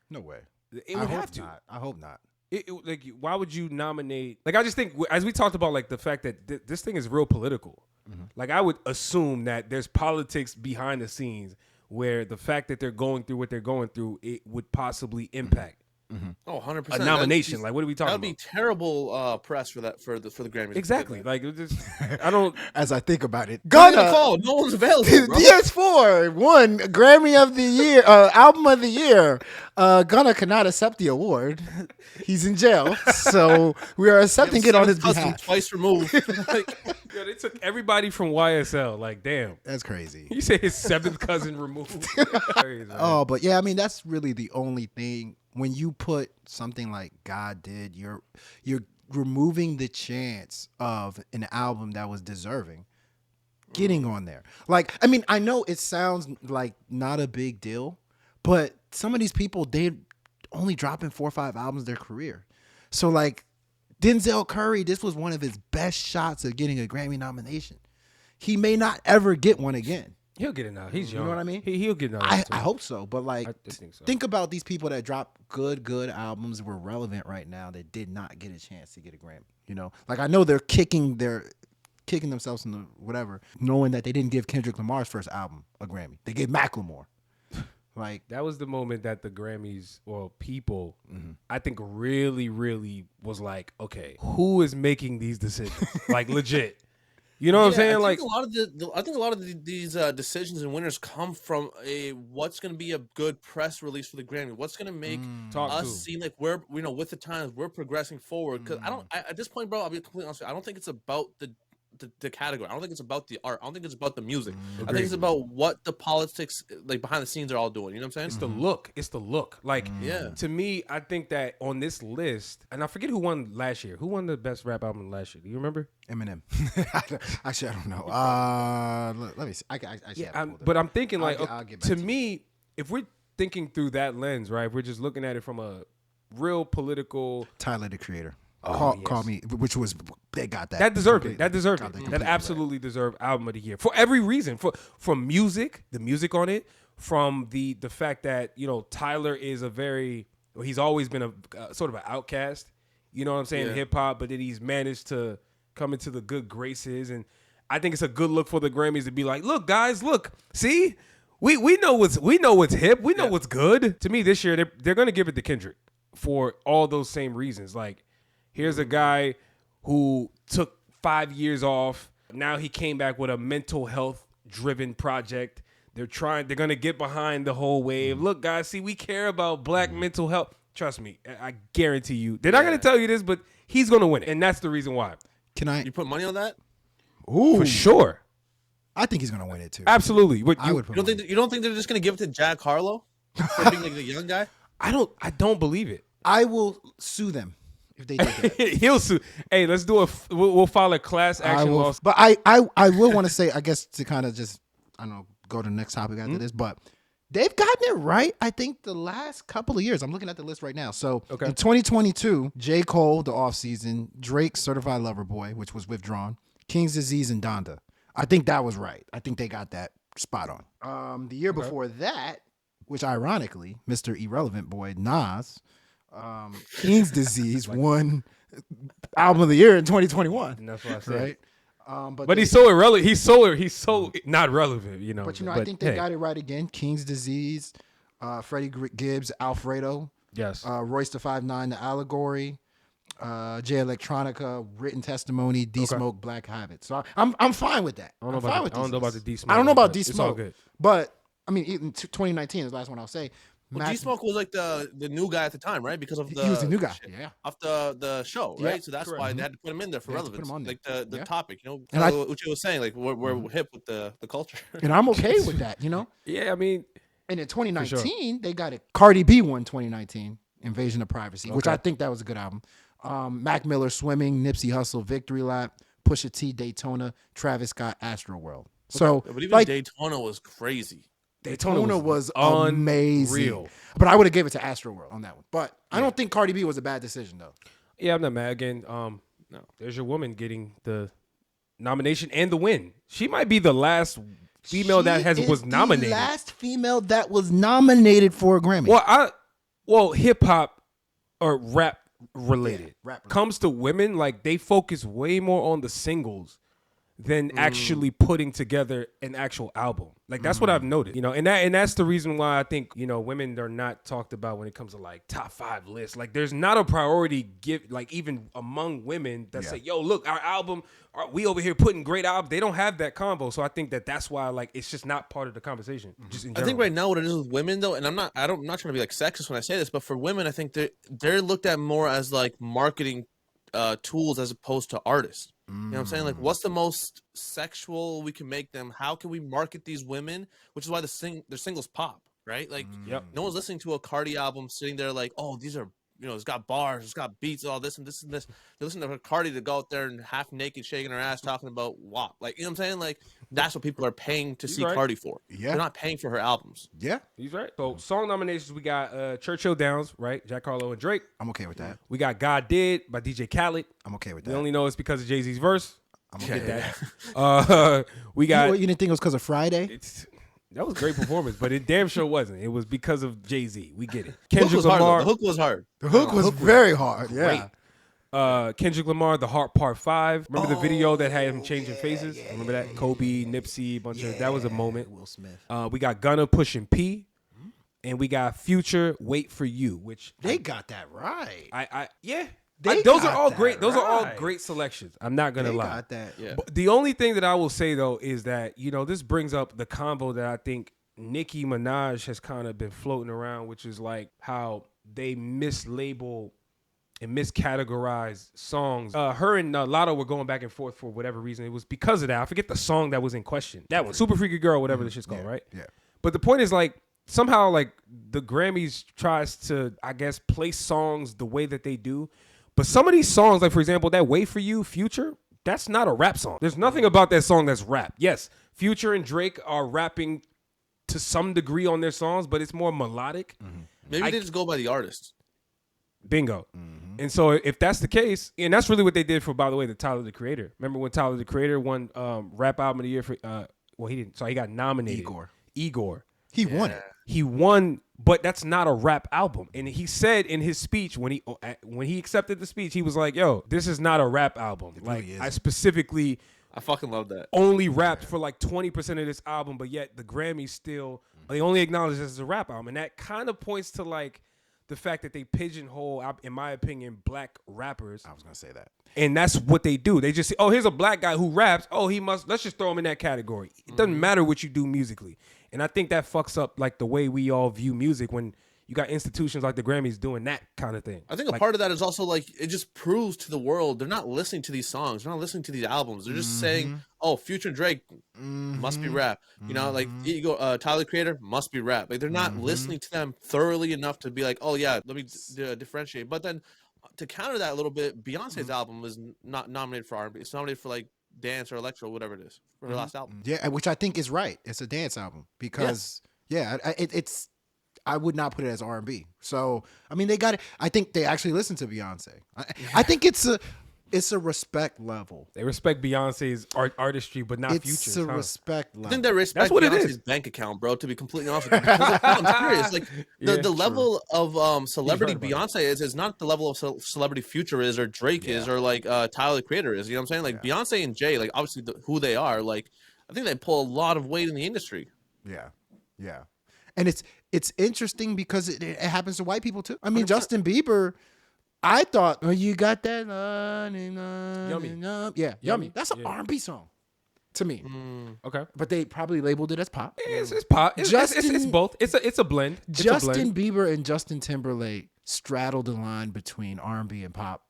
No way. it would have to. Not. I hope not. Like, why would you nominate? Like, I just think, as we talked about, like the fact that this thing is real political. Like, I would assume that there's politics behind the scenes where the fact that they're going through what they're going through, it would possibly impact Oh, 100%. a nomination. Like, what are we talking That would about? be terrible press for the Grammys. Exactly. Like, it just, I don't. As I think about it, Gunna Gunna. call. No one's available. Bro. DS4 won Grammy of the Year, Album of the Year. Gunna cannot accept the award. He's in jail, so we are accepting it on his behalf. Twice removed. Like, Yo, they took everybody from YSL. Like, damn. That's crazy. You say his seventh cousin removed. Crazy, man. Oh, but yeah, I mean that's really the only thing. When you put something like God did, you're removing the chance of an album that was deserving getting on there. Like, I mean, I know it sounds like not a big deal, but some of these people, they're only dropping 4 or 5 albums their career. So like Denzel Curry, this was one of his best shots of getting a Grammy nomination. He may not ever get one again. He'll get it now. He's young. You know what I mean? He'll get it now. I hope so, but like, I think so. think about these people that drop good albums were relevant right now that did not get a chance to get a Grammy. You know, like I know they're kicking themselves in the whatever, knowing that they didn't give Kendrick Lamar's first album a Grammy. They gave Macklemore. Like That was the moment that the Grammys or people, I think, really, really was like, okay, who is making these decisions? Like legit. You know what I'm saying? I Like, think a lot of these decisions and winners come from what's going to be a good press release for the Grammy. What's going to make talk us to. seem like we're with the times, we're progressing forward. Because at this point, bro, I'll be completely honest with you, I don't think it's about the category. I don't think it's about the art. I don't think it's about the music. I think it's about what the politics like behind the scenes are all doing. You know what I'm saying? it's the look. It's the look. Like, Yeah. to me, I think that on this list, and I forget who won last year. Who won the best rap album last year? Do you remember? Eminem. Actually, I don't know. Let me see. I But I'm thinking, like, I'll get back to to you. me, if we're thinking through that lens, right? If we're just looking at it from a real political. Tyler the Creator. Oh, Call yes. me, which was they got that. That deserved it. completely. That deserved Got it. That completely absolutely deserved album of the year for every reason. From music, the music on it, from the fact that Tyler is he's always been a sort of an outcast. You know what I'm saying? Yeah. Hip hop, but then he's managed to come into the good graces, and I think it's a good look for the Grammys to be like, look, guys, look, see, we know what's hip, we know what's good. To me, this year they're gonna give it to Kendrick for all those same reasons. Like, here's a guy who took 5 years off. Now he came back with a mental health driven project. They're going to get behind the whole wave. Look, guys, see, we care about black mental health. Trust me, I guarantee you. They're not going to tell you this, but he's going to win it. And that's the reason why. Can I? You put money on that? Ooh, For sure. I think he's gonna win it too. Absolutely. But I would put money. You don't think they're just gonna give it to Jack Harlow for being like the young guy? I don't believe it. I will sue them if they do that. He'll sue. Hey, let's do we'll file a class I action will, lawsuit. but I will want to say, I guess, to kind of just, I don't know, go to the next topic after this, but they've gotten it right. I think the last couple of years, I'm looking at the list right now. So in 2022, J. Cole, The Offseason, Drake, Certified Lover Boy, which was withdrawn, King's Disease, and Donda. I think that was right. I think they got that spot on. The year before that, which ironically, Mr. Irrelevant Boy, Nas, King's Disease won Album of the Year in 2021. And that's what I said. Right? But he's so irrelevant. He's so not relevant, you know. But I think they got it right again. King's Disease, Freddie Gibbs, Alfredo. Yes. Royce the 5'9", The Allegory, Jay Electronica, Written Testimony, D Smoke, Black Habit. So I'm fine with that. I don't know about the D Smoke. I don't know about D It's all Smoke. good. But I mean, even 2019 is the last one I'll say. Well, D-Smoke was like the new guy at the time, right? Because of he was the new guy. Yeah. Off the show, right? Yeah, so that's correct. why they had to put him in there for relevance, like the topic, And what you were saying, like we're hip with the culture, and I'm okay with that, Yeah, I mean, and in 2019 they got it. Cardi B won 2019 Invasion of Privacy, which I think that was a good album. Mac Miller, Swimming, Nipsey Hussle, Victory Lap, Pusha T, Daytona, Travis Scott, Astroworld. So, but even Daytona was crazy. Daytona was amazing. Unreal. But I would have gave it to Astroworld on that one. But I don't think Cardi B was a bad decision, though. Yeah, I'm not mad. Again, no, there's your woman getting the nomination and the win. She might be the last female was nominated. The last female that was nominated for a Grammy. Well, hip hop or rap related. Rap comes to women, like they focus way more on the singles than actually putting together an actual album. Like that's what I've noticed, and that's the reason why I think, women are not talked about when it comes to like top 5 lists. Like there's not a priority even among women that say, yo, look, our album, we over here putting great albums. They don't have that combo. So I think that's why like it's just not part of the conversation. Just in general. I think right now what it is with women though, and I'm not trying to be like sexist when I say this, but for women, I think they're looked at more as like marketing tools as opposed to artists. You know what I'm saying? Like, what's the most sexual we can make them? How can we market these women? Which is why their singles pop, right? Like, no one's listening to a Cardi album sitting there like, oh, these are, it's got bars, it's got beats, all this and this and this. They listen to Cardi to go out there and half naked, shaking her ass, talking about WAP. Like, you know what I'm saying? Like, that's what people are paying to see Cardi for. Yeah. They're not paying for her albums. Yeah. He's right. So song nominations, we got Churchill Downs, right? Jack Harlow and Drake. I'm okay with that. We got God Did by DJ Khaled. I'm okay with that. We only know it's because of Jay-Z's verse. I'm okay with that. We got. You didn't think it was because of Friday? That was a great performance, but it damn sure wasn't. It was because of Jay-Z. We get it. Kendrick Lamar. The hook was hard. The hook was very hard. Yeah. Kendrick Lamar, The Heart Part 5. Remember the video that had him changing faces? Remember that? Kobe, Nipsey, bunch of that was a moment. Will Smith. We got Gunna pushing P. And we got Future, Wait for You, which they got that right. Those are all great. Those are all great selections. I'm not gonna lie. Got that. Yeah. But the only thing that I will say though is that this brings up the convo that I think Nicki Minaj has kind of been floating around, which is like how they mislabel and miscategorize songs. Her and Lotto were going back and forth for whatever reason. It was because of that. I forget the song that was in question. That one, Super Freaky Girl, whatever the shit's called, right? Yeah. But the point is like somehow like the Grammys tries to, I guess, place songs the way that they do. But some of these songs, like for example, that Wait for You, Future, that's not a rap song. There's nothing about that song that's rap. Yes, Future and Drake are rapping to some degree on their songs, but it's more melodic. Maybe they just go by the artist. Bingo. And so if that's the case, and that's really what they did for, by the way, the Tyler, the Creator. Remember when Tyler, the Creator won Rap Album of the Year for, he didn't. So he got nominated. Igor. He won it. He won, but that's not a rap album. And he said in his speech when he accepted the speech, he was like, "Yo, this is not a rap album. Like I specifically, I fucking love that. Only rapped for like 20% of this album, but yet the Grammys still they only acknowledge this as a rap album." And that kind of points to like the fact that they pigeonhole, in my opinion, black rappers. I was gonna say that. And that's what they do. They just say, "Oh, here's a black guy who raps. Oh, let's just throw him in that category." It doesn't matter what you do musically. And I think that fucks up like the way we all view music when you got institutions like the Grammys doing that kind of thing. I think a part of that is also like it just proves to the world they're not listening to these songs, they're not listening to these albums. They're just saying, "Oh, Future Drake must be rap." Like Tyler, the Creator must be rap. Like they're not listening to them thoroughly enough to be like, "Oh yeah, let me differentiate." But then to counter that a little bit, Beyonce's album was not nominated for R&B. It's nominated for like dance or electro, whatever it is, for her last album. Yeah, which I think is right. It's a dance album because it's. I would not put it as R&B. So I mean, they got it. I think they actually listen to Beyonce. I think it's It's a respect level. They respect Beyonce's artistry, but not Future's. It's a respect level. I think they respect That's what it Beyonce's is. bank account, bro. To be completely honest with you, because I'm serious. Like the level of celebrity Beyonce is not the level of celebrity Future is, or Drake is, or like Tyler the Creator is. You know what I'm saying? Like Beyonce and Jay, like obviously who they are. Like I think they pull a lot of weight in the industry. Yeah, yeah, and it's interesting because it happens to white people too. I mean, 100%. Justin Bieber. I thought, oh, you got that Yummy. Yeah, Yummy. That's an R&B song to me. Okay, but they probably labeled it as pop. It's pop. It's both. It's a blend. Justin Bieber and Justin Timberlake straddle the line between R&B and pop,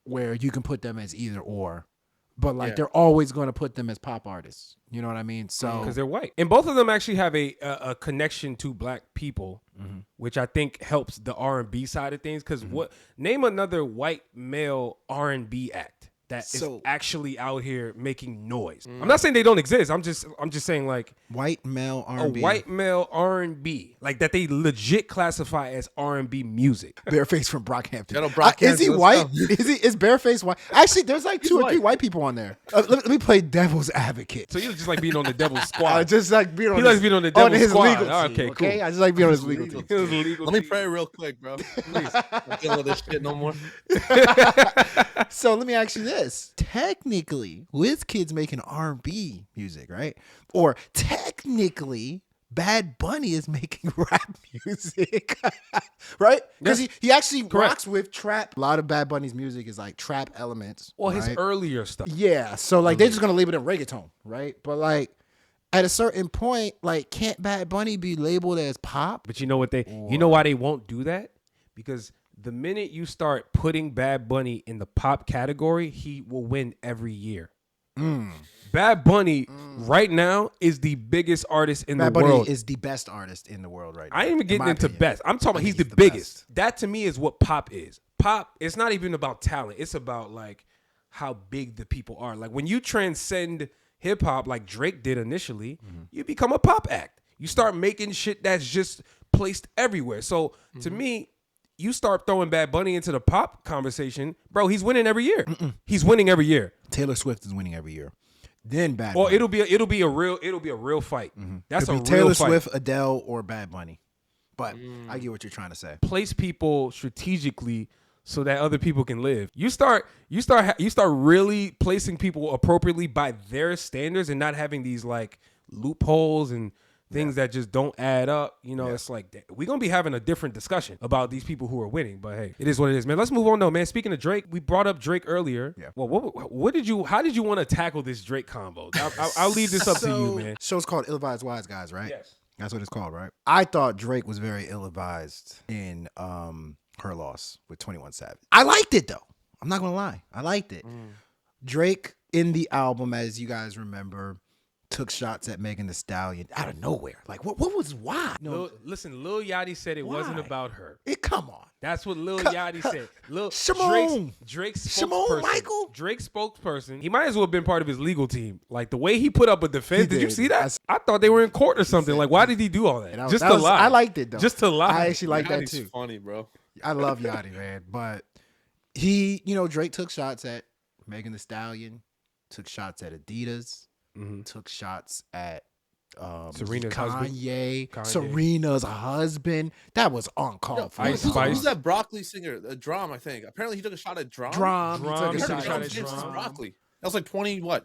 where you can put them as either or. But like they're always going to put them as pop artists. You know what I mean? So because they're white, and both of them actually have a connection to black people, which I think helps the R&B side of things. Because name another white male R&B act that is actually out here making noise. I'm not saying they don't exist. I'm just saying like white male R&B. A white male R&B, like that they legit classify as R&B music. Bareface from Brockhampton. Is he white? Is Bareface white? Actually, there's like two or three white people on there. Let me play devil's advocate. So you just like being on the devil's squad. Just like being on. He likes being on the devil's his squad. Legal team, Okay, cool. Okay, I just like being on his legal team. Let me pray real quick, bro. Please, I'm dealing with this shit no more. So let me ask you this: technically, WizKid's making R&B music, right? Or technically, Bad Bunny is making rap music, right? Because he actually rocks with trap. A lot of Bad Bunny's music is like trap elements. Well, his earlier stuff. Yeah, so like they're just gonna label it reggaeton, right? But like at a certain point, like can't Bad Bunny be labeled as pop? But you know what you know why they won't do that? Because the minute you start putting Bad Bunny in the pop category, he will win every year. Bad Bunny right now is the biggest artist in the world. Bad Bunny is the best artist in the world right now. I ain't even getting into best. I'm talking about he's the biggest. That to me is what pop is. Pop, it's not even about talent. It's about like how big the people are. Like when you transcend hip hop like Drake did initially, you become a pop act. You start making shit that's just placed everywhere. So to me, you start throwing Bad Bunny into the pop conversation, bro, he's winning every year. He's winning every year. Taylor Swift is winning every year. Then Bad Bunny. Well, it'll be a real fight. That's a real Taylor fight. Swift, Adele, or Bad Bunny. But I get what you're trying to say. Place people strategically so that other people can live. You start really placing people appropriately by their standards and not having these like loopholes and things that just don't add up. You know, it's like we're gonna be having a different discussion about these people who are winning. But hey, it is what it is, man. Let's move on though, man. Speaking of Drake, we brought up Drake earlier. Yeah. Well, how did you want to tackle this Drake combo? I'll leave this up to you, man. Show's called Ill-Advised Wise Guys, right? Yes. That's what it's called, right? I thought Drake was very ill-advised in Her Loss with 21 Savage. I liked it though. I'm not gonna lie. I liked it. Drake in the album, as you guys remember, took shots at Megan Thee Stallion out of nowhere. Like, what was why? No, listen, Lil Yachty said it wasn't about her. Come on. That's what Lil Yachty said. Drake's Shimon Michael? Drake's spokesperson. He might as well have been part of his legal team. Like, the way he put up a defense. Did you see that? I thought they were in court or something. Like, why did he do all that? Just to lie. I liked it, though. Just to lie. I actually like that, too. Funny, bro. I love Yachty, man. But Drake took shots at Megan Thee Stallion, took shots at Adidas, took shots at Serena's Kanye, Serena's husband. That was uncalled for. Who's that broccoli singer? Drum, I think. Apparently, he took a shot at Drum. He took a shot at Drum. Broccoli. That was like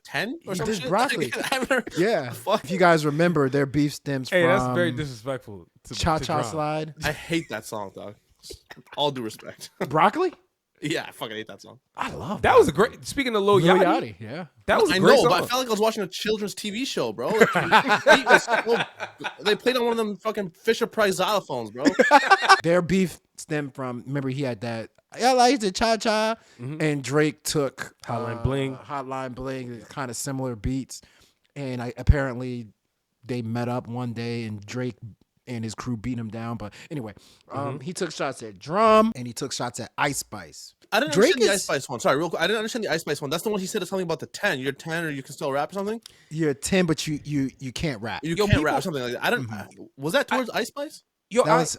10 or something. Broccoli. Yeah. If you guys remember, their beef stems from. Hey, that's very disrespectful. Cha-Cha Slide. I hate that song, dog. All due respect. Broccoli? Yeah, I fucking hate that song. I love that. Was a great. Speaking of Lil Yachty, yeah, that was a I great know, song. but I felt like I was watching a children's TV show, bro. They played on one of them fucking Fisher Price xylophones, bro. Their beef stemmed from. Remember, he had that. I like the Cha-Cha, and Drake took Hotline Bling, kind of similar beats, and apparently they met up one day, and Drake and his crew beat him down. But anyway, he took shots at Drum and he took shots at Ice Spice. I didn't understand the Ice Spice one. Sorry, real quick. I didn't understand the Ice Spice one. That's the one he said something about the 10. You're 10 or you can still rap or something? You're 10, but you can't rap. You can't rap or something like that. I don't. Was that towards Ice Spice? Yo, that was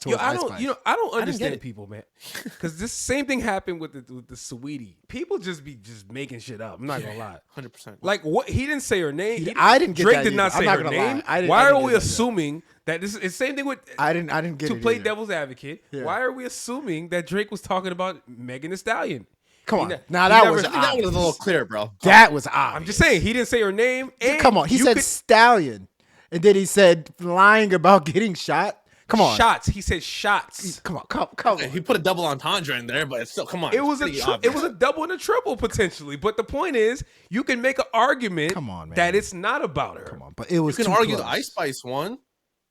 towards Ice Spice. I don't get understand it. people, man. Because this same thing happened with the Saweetie. People just be making shit up. I'm not gonna lie. 100%. Like what? He didn't say her name. I didn't get Drake that did not either. I'm say not her gonna lie. name. I didn't- Why I didn't are get we that. assuming that this is the same thing with? I didn't get to it play either. devil's advocate. Yeah. Why are we assuming that Drake was talking about Megan Thee Stallion? Come He on. ne- Now he that never- was I think That was a little obvious. clear, bro. That was obvious. I'm just saying he didn't say her name. And Come on. He you said could- stallion. And then he said lying about getting shot. Come on. shots. He said shots. Come on. He put a double entendre in there, but it's still, come on. It was it's pretty it obvious. was a double and a triple potentially. But the point is, you can make an argument Come on, man. that it's not about her. Come on. But it was You can too argue close. the Ice Spice one.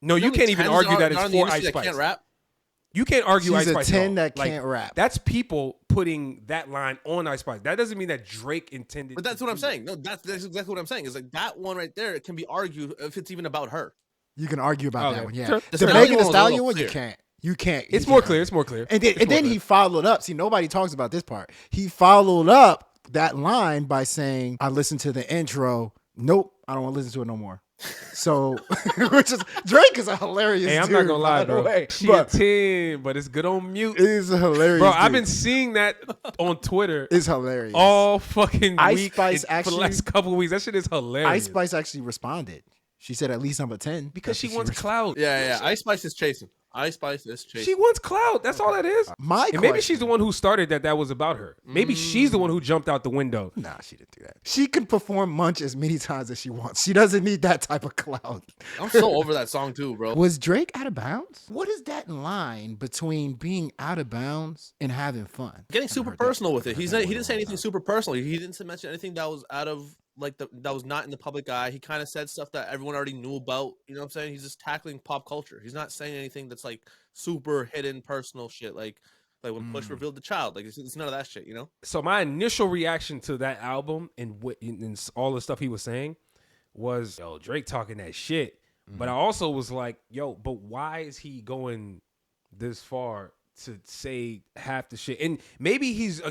No, you know how can't many even tens argue are that it's in the for industry Ice that Spice. can't rap? You can't argue She's Ice a Spice. 10 at all. that Like, can't rap. That's people putting that line on Ice Spice. That doesn't mean that Drake intended. But that's to what I'm do saying. No, that's exactly what I'm saying. Is like that one right there. It can be argued if it's even about her. You can argue about Okay. that one. Yeah. Sure. The The Megan Stallion Thee one was a Stallion little one, you clear. can't. You can't. It's you more can't clear. argue. It's more clear. And then he followed up. See, nobody talks about this part. He followed up that line by saying, I listened to the intro. Nope, I don't want to listen to it no more. So, which is Drake is a hilarious Hey, I'm dude, not gonna lie, by the bro. way. She But a 10, but it's good on mute. is a hilarious Bro, I've dude. been seeing that on Twitter It's hilarious. all fucking Ice week Spice for the actually- last couple of weeks. That shit is hilarious. Ice Spice actually responded. She said, at least I'm a 10. because she That's what wants responded. clout. Yeah. Ice Spice is chasing. Ice Spice is chasing. She wants clout. That's all that is. My And maybe question- she's the one who started that was about her. Maybe she's the one who jumped out the window. Nah, she didn't do that. She can perform Munch as many times as she wants. She doesn't need that type of clout. I'm so over that song too, bro. Was Drake out of bounds? What is that line between being out of bounds and having fun? Getting super personal with it. He didn't say anything super personal. He didn't mention anything that was out of that was not in the public eye. He kind of said stuff that everyone already knew about. You know what I'm saying? He's just tackling pop culture. He's not saying anything that's like super hidden personal shit. Like when Push revealed the child. Like it's none of that shit. You know? So my initial reaction to that album and all the stuff he was saying was, yo, Drake talking that shit. But I also was like, yo, but why is he going this far to say half the shit? And maybe he's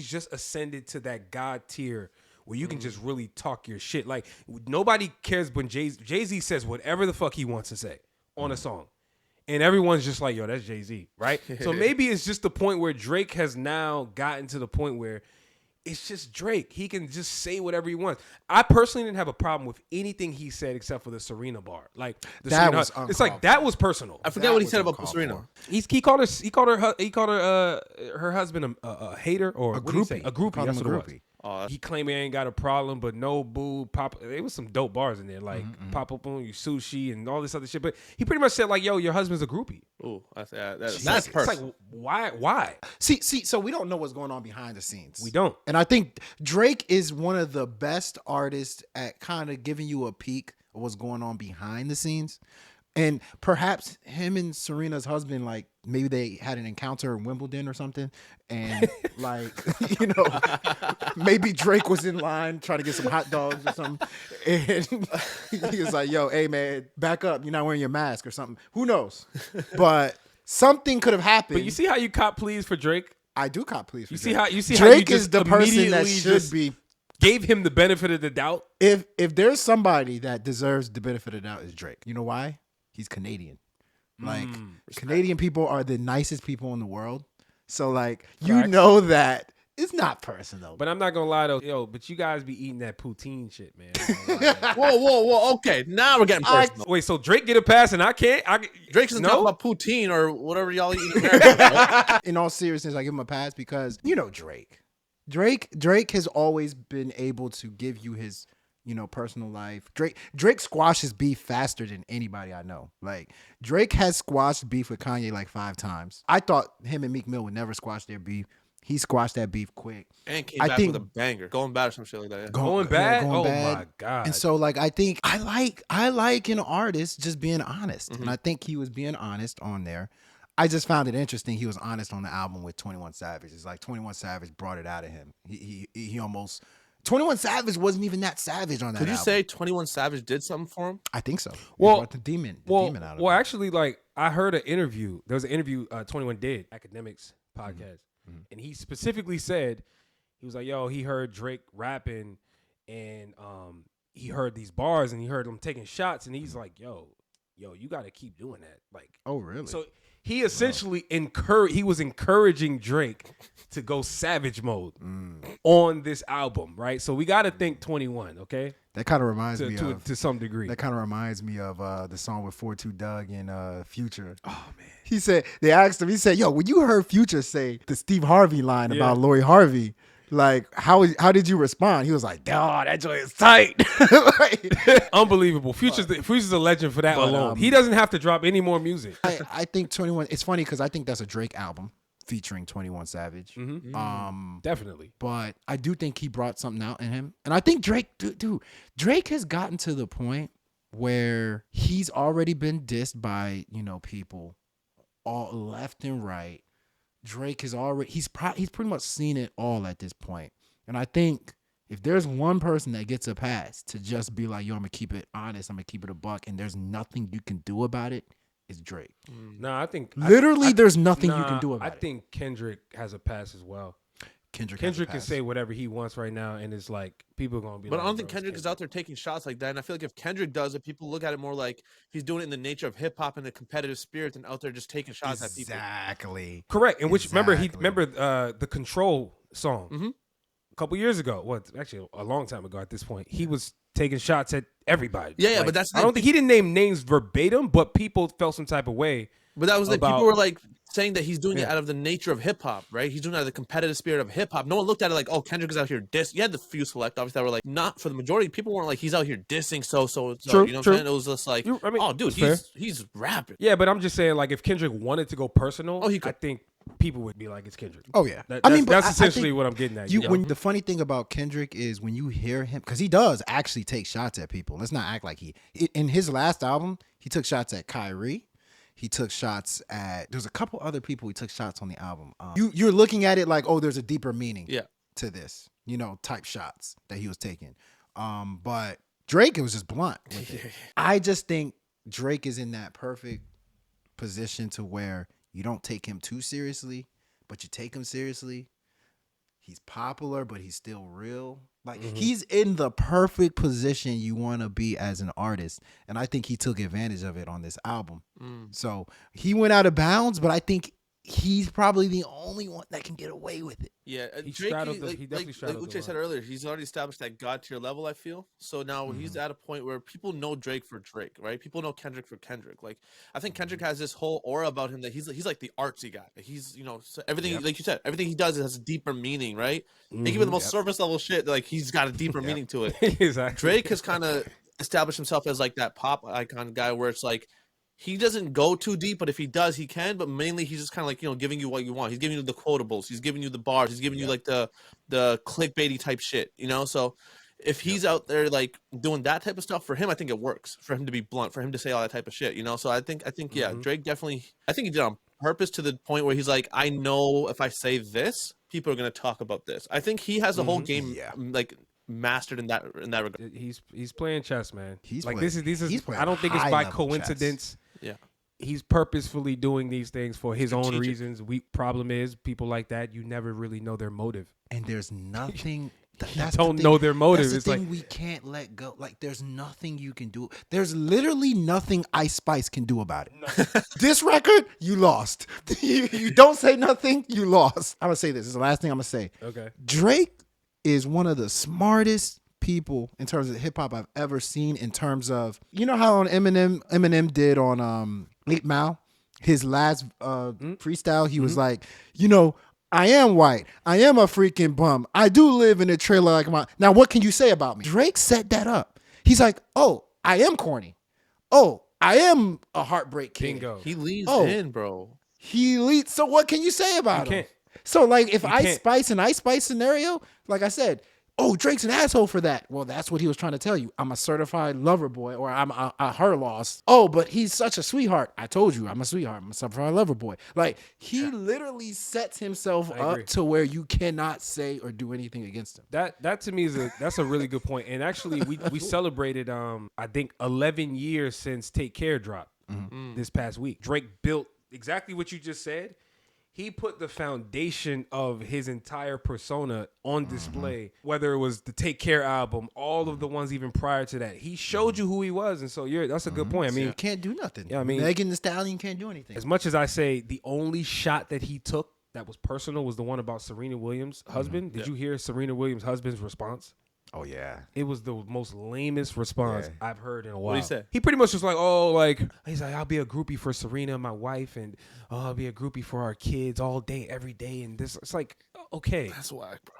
just ascended to that God tier where you can just really talk your shit. Like nobody cares when Jay-Z says whatever the fuck he wants to say on a song. And everyone's just like, yo, that's Jay-Z, right? So maybe it's just the point where Drake has now gotten to the point where it's just Drake. He can just say whatever he wants. I personally didn't have a problem with anything he said except for the Serena bar. Like the That Serena, was it's like uncalled that was personal. I forget That what he was said about uncalled Serena. for. He called her husband a hater or A what did he say? groupie. A groupie. Called That's him what a it was. groupie. Oh, He claimed he ain't got a problem, but no boo pop. There was some dope bars in there, like pop up on you sushi and all this other shit. But he pretty much said like, "Yo, your husband's a groupie." ooh, that's It's personal. like, why? See, so we don't know what's going on behind the scenes. We don't. And I think Drake is one of the best artists at kind of giving you a peek of what's going on behind the scenes. And perhaps him and Serena's husband, like maybe they had an encounter in Wimbledon or something. And like, maybe Drake was in line trying to get some hot dogs or something. And he was like, yo, hey man, back up. You're not wearing your mask or something. Who knows? But something could have happened. But you see how you cop pleas for Drake? I do cop please. You see how you Drake just is the person that immediately should just be. gave him the benefit of the doubt. If there's somebody that deserves the benefit of the doubt, is Drake. You know why? He's Canadian. Like Canadian people are the nicest people in the world. So like you Facts. know that it's not personal. But I'm not gonna lie though, yo. But you guys be eating that poutine shit, man. I'm not gonna lie. Whoa. Okay, now we're getting personal. Wait, so Drake get a pass and I can't? Drake isn't No? talking about poutine or whatever y'all eat in America. bro. In all seriousness, I give him a pass because you know Drake. Drake has always been able to give you his personal life. Drake squashes beef faster than anybody I know. Like Drake has squashed beef with Kanye like 5 times. I thought him and Meek Mill would never squash their beef. He squashed that beef quick. And came I back think- with a banger. Going bad or some shit like that. Yeah. Going bad? going Oh bad. my God. And so like I think I like an artist just being honest. Mm-hmm. And I think he was being honest on there. I just found it interesting he was honest on the album with 21 Savage. It's like 21 Savage brought it out of him. He almost 21 Savage wasn't even that savage on that Could you album. say 21 Savage did something for him? I think so. He Well- brought the demon out of him. Well, actually, like I heard an interview. There was an interview 21 did Academics podcast, and he specifically said he was like, "Yo, he heard Drake rapping, and he heard these bars, and he heard him taking shots, and he's like, yo, yo, you got to keep doing that. Like, Oh, really? so he essentially he was encouraging Drake to go savage mode on this album, right? So we got to think 21, okay? That kind of reminds me To, of to some degree. That kind of reminds me of the song with 42 Doug and Future. Oh man. He said they asked him. He said, "Yo, when you heard Future say the Steve Harvey line Yeah. about Lori Harvey, like how did you respond?" He was like, "Dawg, that joint is tight." Like, Unbelievable. Future's a legend for that alone. He doesn't have to drop any more music. I think 21. It's funny because I think that's a Drake album featuring 21 Savage. Definitely. But I do think he brought something out in him, and I think Drake, dude, Drake has gotten to the point where he's already been dissed by people all left and right. Drake has already he's pretty much seen it all at this point, and I think if there's one person that gets a pass to just be like, yo, I'm gonna keep it honest, I'm gonna keep it a buck, and there's nothing you can do about it, it's Drake. No, I think Literally, there's nothing you can do about it. I think Kendrick has a pass as well. Kendrick can say whatever he wants right now, and it's like people are gonna be. But like, I don't think Kendrick is out there taking shots like that. And I feel like if Kendrick does it, people look at it more like he's doing it in the nature of hip hop and the competitive spirit, than out there just taking shots at people. Exactly. Correct. And which remember the Control song a couple years ago. Well, actually a long time ago at this point. He was taking shots at everybody. Yeah, like, but that's I don't think he didn't name names verbatim, but people felt some type of way. But that was like people were like saying that he's doing it out of the nature of hip hop, right? He's doing it out of the competitive spirit of hip hop. No one looked at it like, oh, Kendrick is out here dissing. You had the few select, obviously, that were like, not for the majority. People weren't like, he's out here dissing. So. True, You know what true. I'm saying? It was just like, oh, dude, he's rapping. Yeah, but I'm just saying, like, if Kendrick wanted to go personal, I think people would be like, it's Kendrick. Oh yeah. That's essentially what I'm getting at. When the funny thing about Kendrick is when you hear him, because he does actually take shots at people. Let's not act like in his last album, he took shots at Kyrie. He took shots at. There's a couple other people he took shots on the album. You're looking at it like, oh, there's a deeper meaning to this, type shots that he was taking. But Drake, it was just blunt with it. I just think Drake is in that perfect position to where you don't take him too seriously, but you take him seriously. He's popular, but he's still real. Like he's in the perfect position you want to be as an artist, and I think he took advantage of it on this album. So he went out of bounds, but I think he's probably the only one that can get away with it. Yeah, he Drake, definitely straddled like the Uche said earlier, he's already established that God tier level, I feel. So now he's at a point where people know Drake for Drake, right? People know Kendrick for Kendrick. Like, I think Kendrick has this whole aura about him that he's like the artsy guy. He's, so everything, like you said, everything he does has a deeper meaning, right? Like, even the most surface level shit, like, he's got a deeper meaning to it. Exactly. Drake has kind of established himself as like that pop icon guy where it's like, he doesn't go too deep, but if he does, he can. But mainly, he's just kind of like, giving you what you want. He's giving you the quotables. He's giving you the bars. He's giving you like the clickbaity type shit, So if he's out there like doing that type of stuff for him, I think it works for him to be blunt, for him to say all that type of shit, So I think yeah, Drake definitely. I think he did it on purpose to the point where he's like, I know if I say this, people are gonna talk about this. I think he has the whole game like mastered in that regard. He's playing chess, man. He's like playing, this is. he's playing I don't think it's by high-level coincidence. chess. Yeah. He's purposefully doing these things for his own Strategic. reasons. Problem is, people like that, you never really know their motive. And there's nothing. Don't know their motive. That's it's the like thing we can't let go. Like, there's nothing you can do. There's literally nothing Ice Spice can do about it. No. This record, you lost. you don't say nothing, you lost. I'm gonna say this. This is the last thing I'm gonna say. Okay. Drake is one of the smartest people in terms of hip hop I've ever seen. In terms of, how on Eminem did on 8 Mile, his last freestyle, he was like, I am white. I am a freaking bum. I do live in a trailer like mine. Now, what can you say about me? Drake set that up. He's like, oh, I am corny. Oh, I am a heartbreak kid. Bingo. He leads in, bro. He leads. So what can you say about him? Can't. So like if You Ice can't. Spice and Ice Spice scenario, like I said, oh, Drake's an asshole for that. Well, that's what he was trying to tell you. I'm a certified lover boy, or I'm a her loss. Oh, but he's such a sweetheart. I told you, I'm a sweetheart. I'm a certified lover boy. Like, he literally sets himself agree. up to where you cannot say or do anything against him. That to me that's a really good point. And actually, we celebrated I think 11 years since Take Care dropped this past week. Drake built exactly what you just said. he put the foundation of his entire persona on display, whether it was the Take Care album, all of the ones even prior to that. He showed you who he was, and so that's a good point. I mean, you can't do nothing. Yeah, I mean, Megan Thee Stallion can't do anything. as much as I say the only shot that he took that was personal was the one about Serena Williams' husband. Did you hear Serena Williams' husband's response? Oh yeah. It was the most lamest response I've heard in a while. What did he say? He pretty much was like, he's like, I'll be a groupie for Serena, my wife, and I'll be a groupie for our kids all day, every day. And this, it's like, okay. That's whack, bro.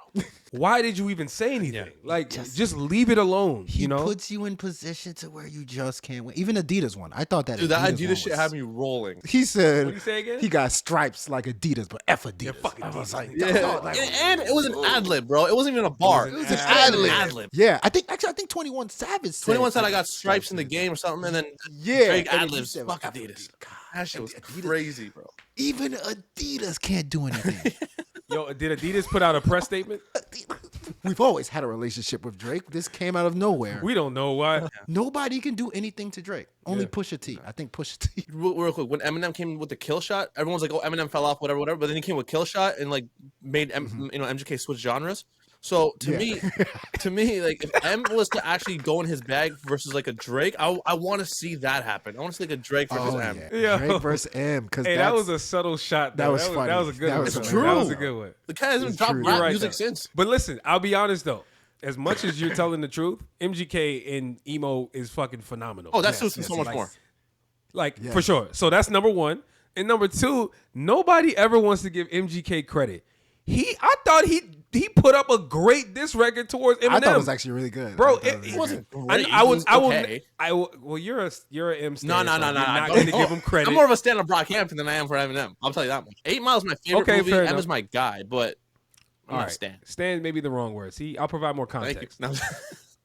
Why did you even say anything? Like, just leave it alone. He you know, puts you in position to where you just can't win. Even Adidas one. I thought that Dude, that Adidas Adidas one shit was- had me rolling. He said, What did he say again? He got stripes like Adidas, but F Adidas. Yeah, fuck I was Adidas. like, Yeah. oh, like, And it was an ad lib, bro. It wasn't even a bar. It was an ad lib. Yeah, I think 21 Savage said 21 said I got stripes in the game or something, and then Yeah, Drake and ad he libs. said, Fuck "F Adidas. God, That shit was Adidas- crazy, bro. Even Adidas can't do anything. Yo, did Adidas put out a press statement? We've always had a relationship with Drake. This came out of nowhere. We don't know why. Nobody can do anything to Drake. Only Yeah. Pusha T. I think Pusha T. Real quick, when Eminem came with the kill shot, everyone's like, "Oh, Eminem fell off, whatever." But then he came with kill shot and like made MGK switch genres. So to me, like if M was to actually go in his bag versus like a Drake, I want to see that happen. I want to see like a Drake versus M. Yeah. Drake versus M. Because Hey, that was a subtle shot. that Though. was funny. That was a good That one. was man. funny. That was a True. good one. The guy hasn't It's dropped true. rap You're right, music though. since. But listen, I'll be honest though. As much as you're telling the truth, MGK in emo is fucking phenomenal. Oh, that suits him so much more. Like for sure. So that's number one. And number two, nobody ever wants to give MGK credit. I thought he put up a great diss record towards Eminem. I thought it was actually really good. Bro, I thought it really wasn't good. great. I It was okay. well, you're an M stan. No. so You're not Don't- going to give him credit. I'm more of a stand of Brockhampton than I am for Eminem. I'll tell you that much. 8 Mile is my favorite Okay, movie. fair M enough. is my guy, but I'm All not right. Stan. Stan may be the wrong word. See, I'll provide more Thank you. context.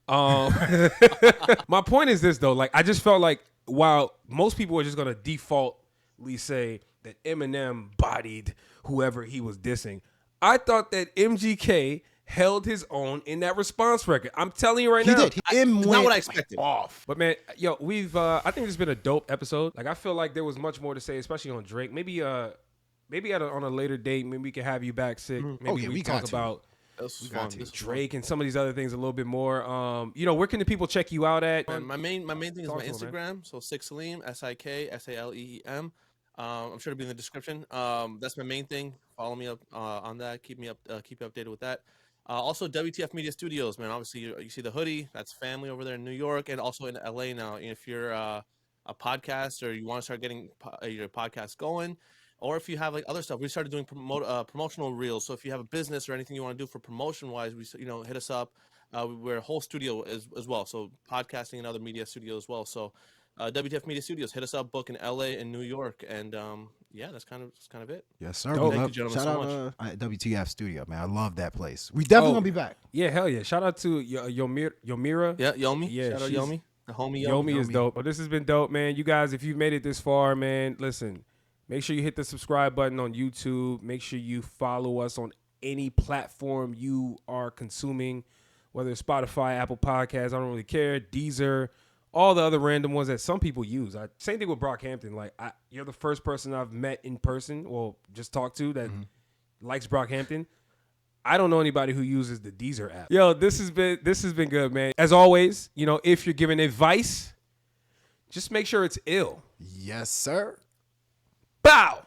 No. My point is this though, like I just felt like while most people are just gonna defaultly say that Eminem bodied whoever he was dissing, I thought that MGK held his own in that response record. I'm telling you right He now. did. M It's went not what I expected. off. But man, yo, we've I think this has been a dope episode. Like I feel like there was much more to say, especially on Drake. Maybe on a later date, maybe we can have you back, Sik. Maybe yeah, we we talk got to. about This was got fun. to. This was fun. Drake and some of these other things a little bit more. Where can the people check you out at? My main thing is Talk my to him, man. Instagram. So Sik Saleem, SikSaleem. I'm sure to be in the description. That's my main thing. Follow me up on that. Keep you updated with that. Also, WTF Media Studios, man. Obviously, you see the hoodie. That's family over there in New York and also in LA now. If you're a podcast or you want to start getting your podcast going, or if you have like other stuff, we started doing promotional reels. So if you have a business or anything you want to do for promotion wise, hit us up. We're a whole studio as well. So podcasting and other media studio as well. So WTF Media Studios, hit us up, book in LA and New York, and that's kind of it. Yes, sir. Dope. We Thank love- you, gentlemen, Shout so out WTF Studio, man. I love that place. We definitely gonna be back. Yeah, hell yeah. Shout out to Yomira. Yeah, Yomi. Yeah, Shout out she's- Yomi. The homie Yomi. Yomi is dope. But this has been dope, man. You guys, if you've made it this far, man, listen, make sure you hit the subscribe button on YouTube. Make sure you follow us on any platform you are consuming, whether it's Spotify, Apple Podcasts, I don't really care, Deezer, all the other random ones that some people use. Same thing with Brockhampton. Like, you're the first person I've met in person, well, just talked to that likes Brockhampton. I don't know anybody who uses the Deezer app. Yo, this has been good, man. As always, if you're giving advice, just make sure it's ill. Yes, sir. Bow.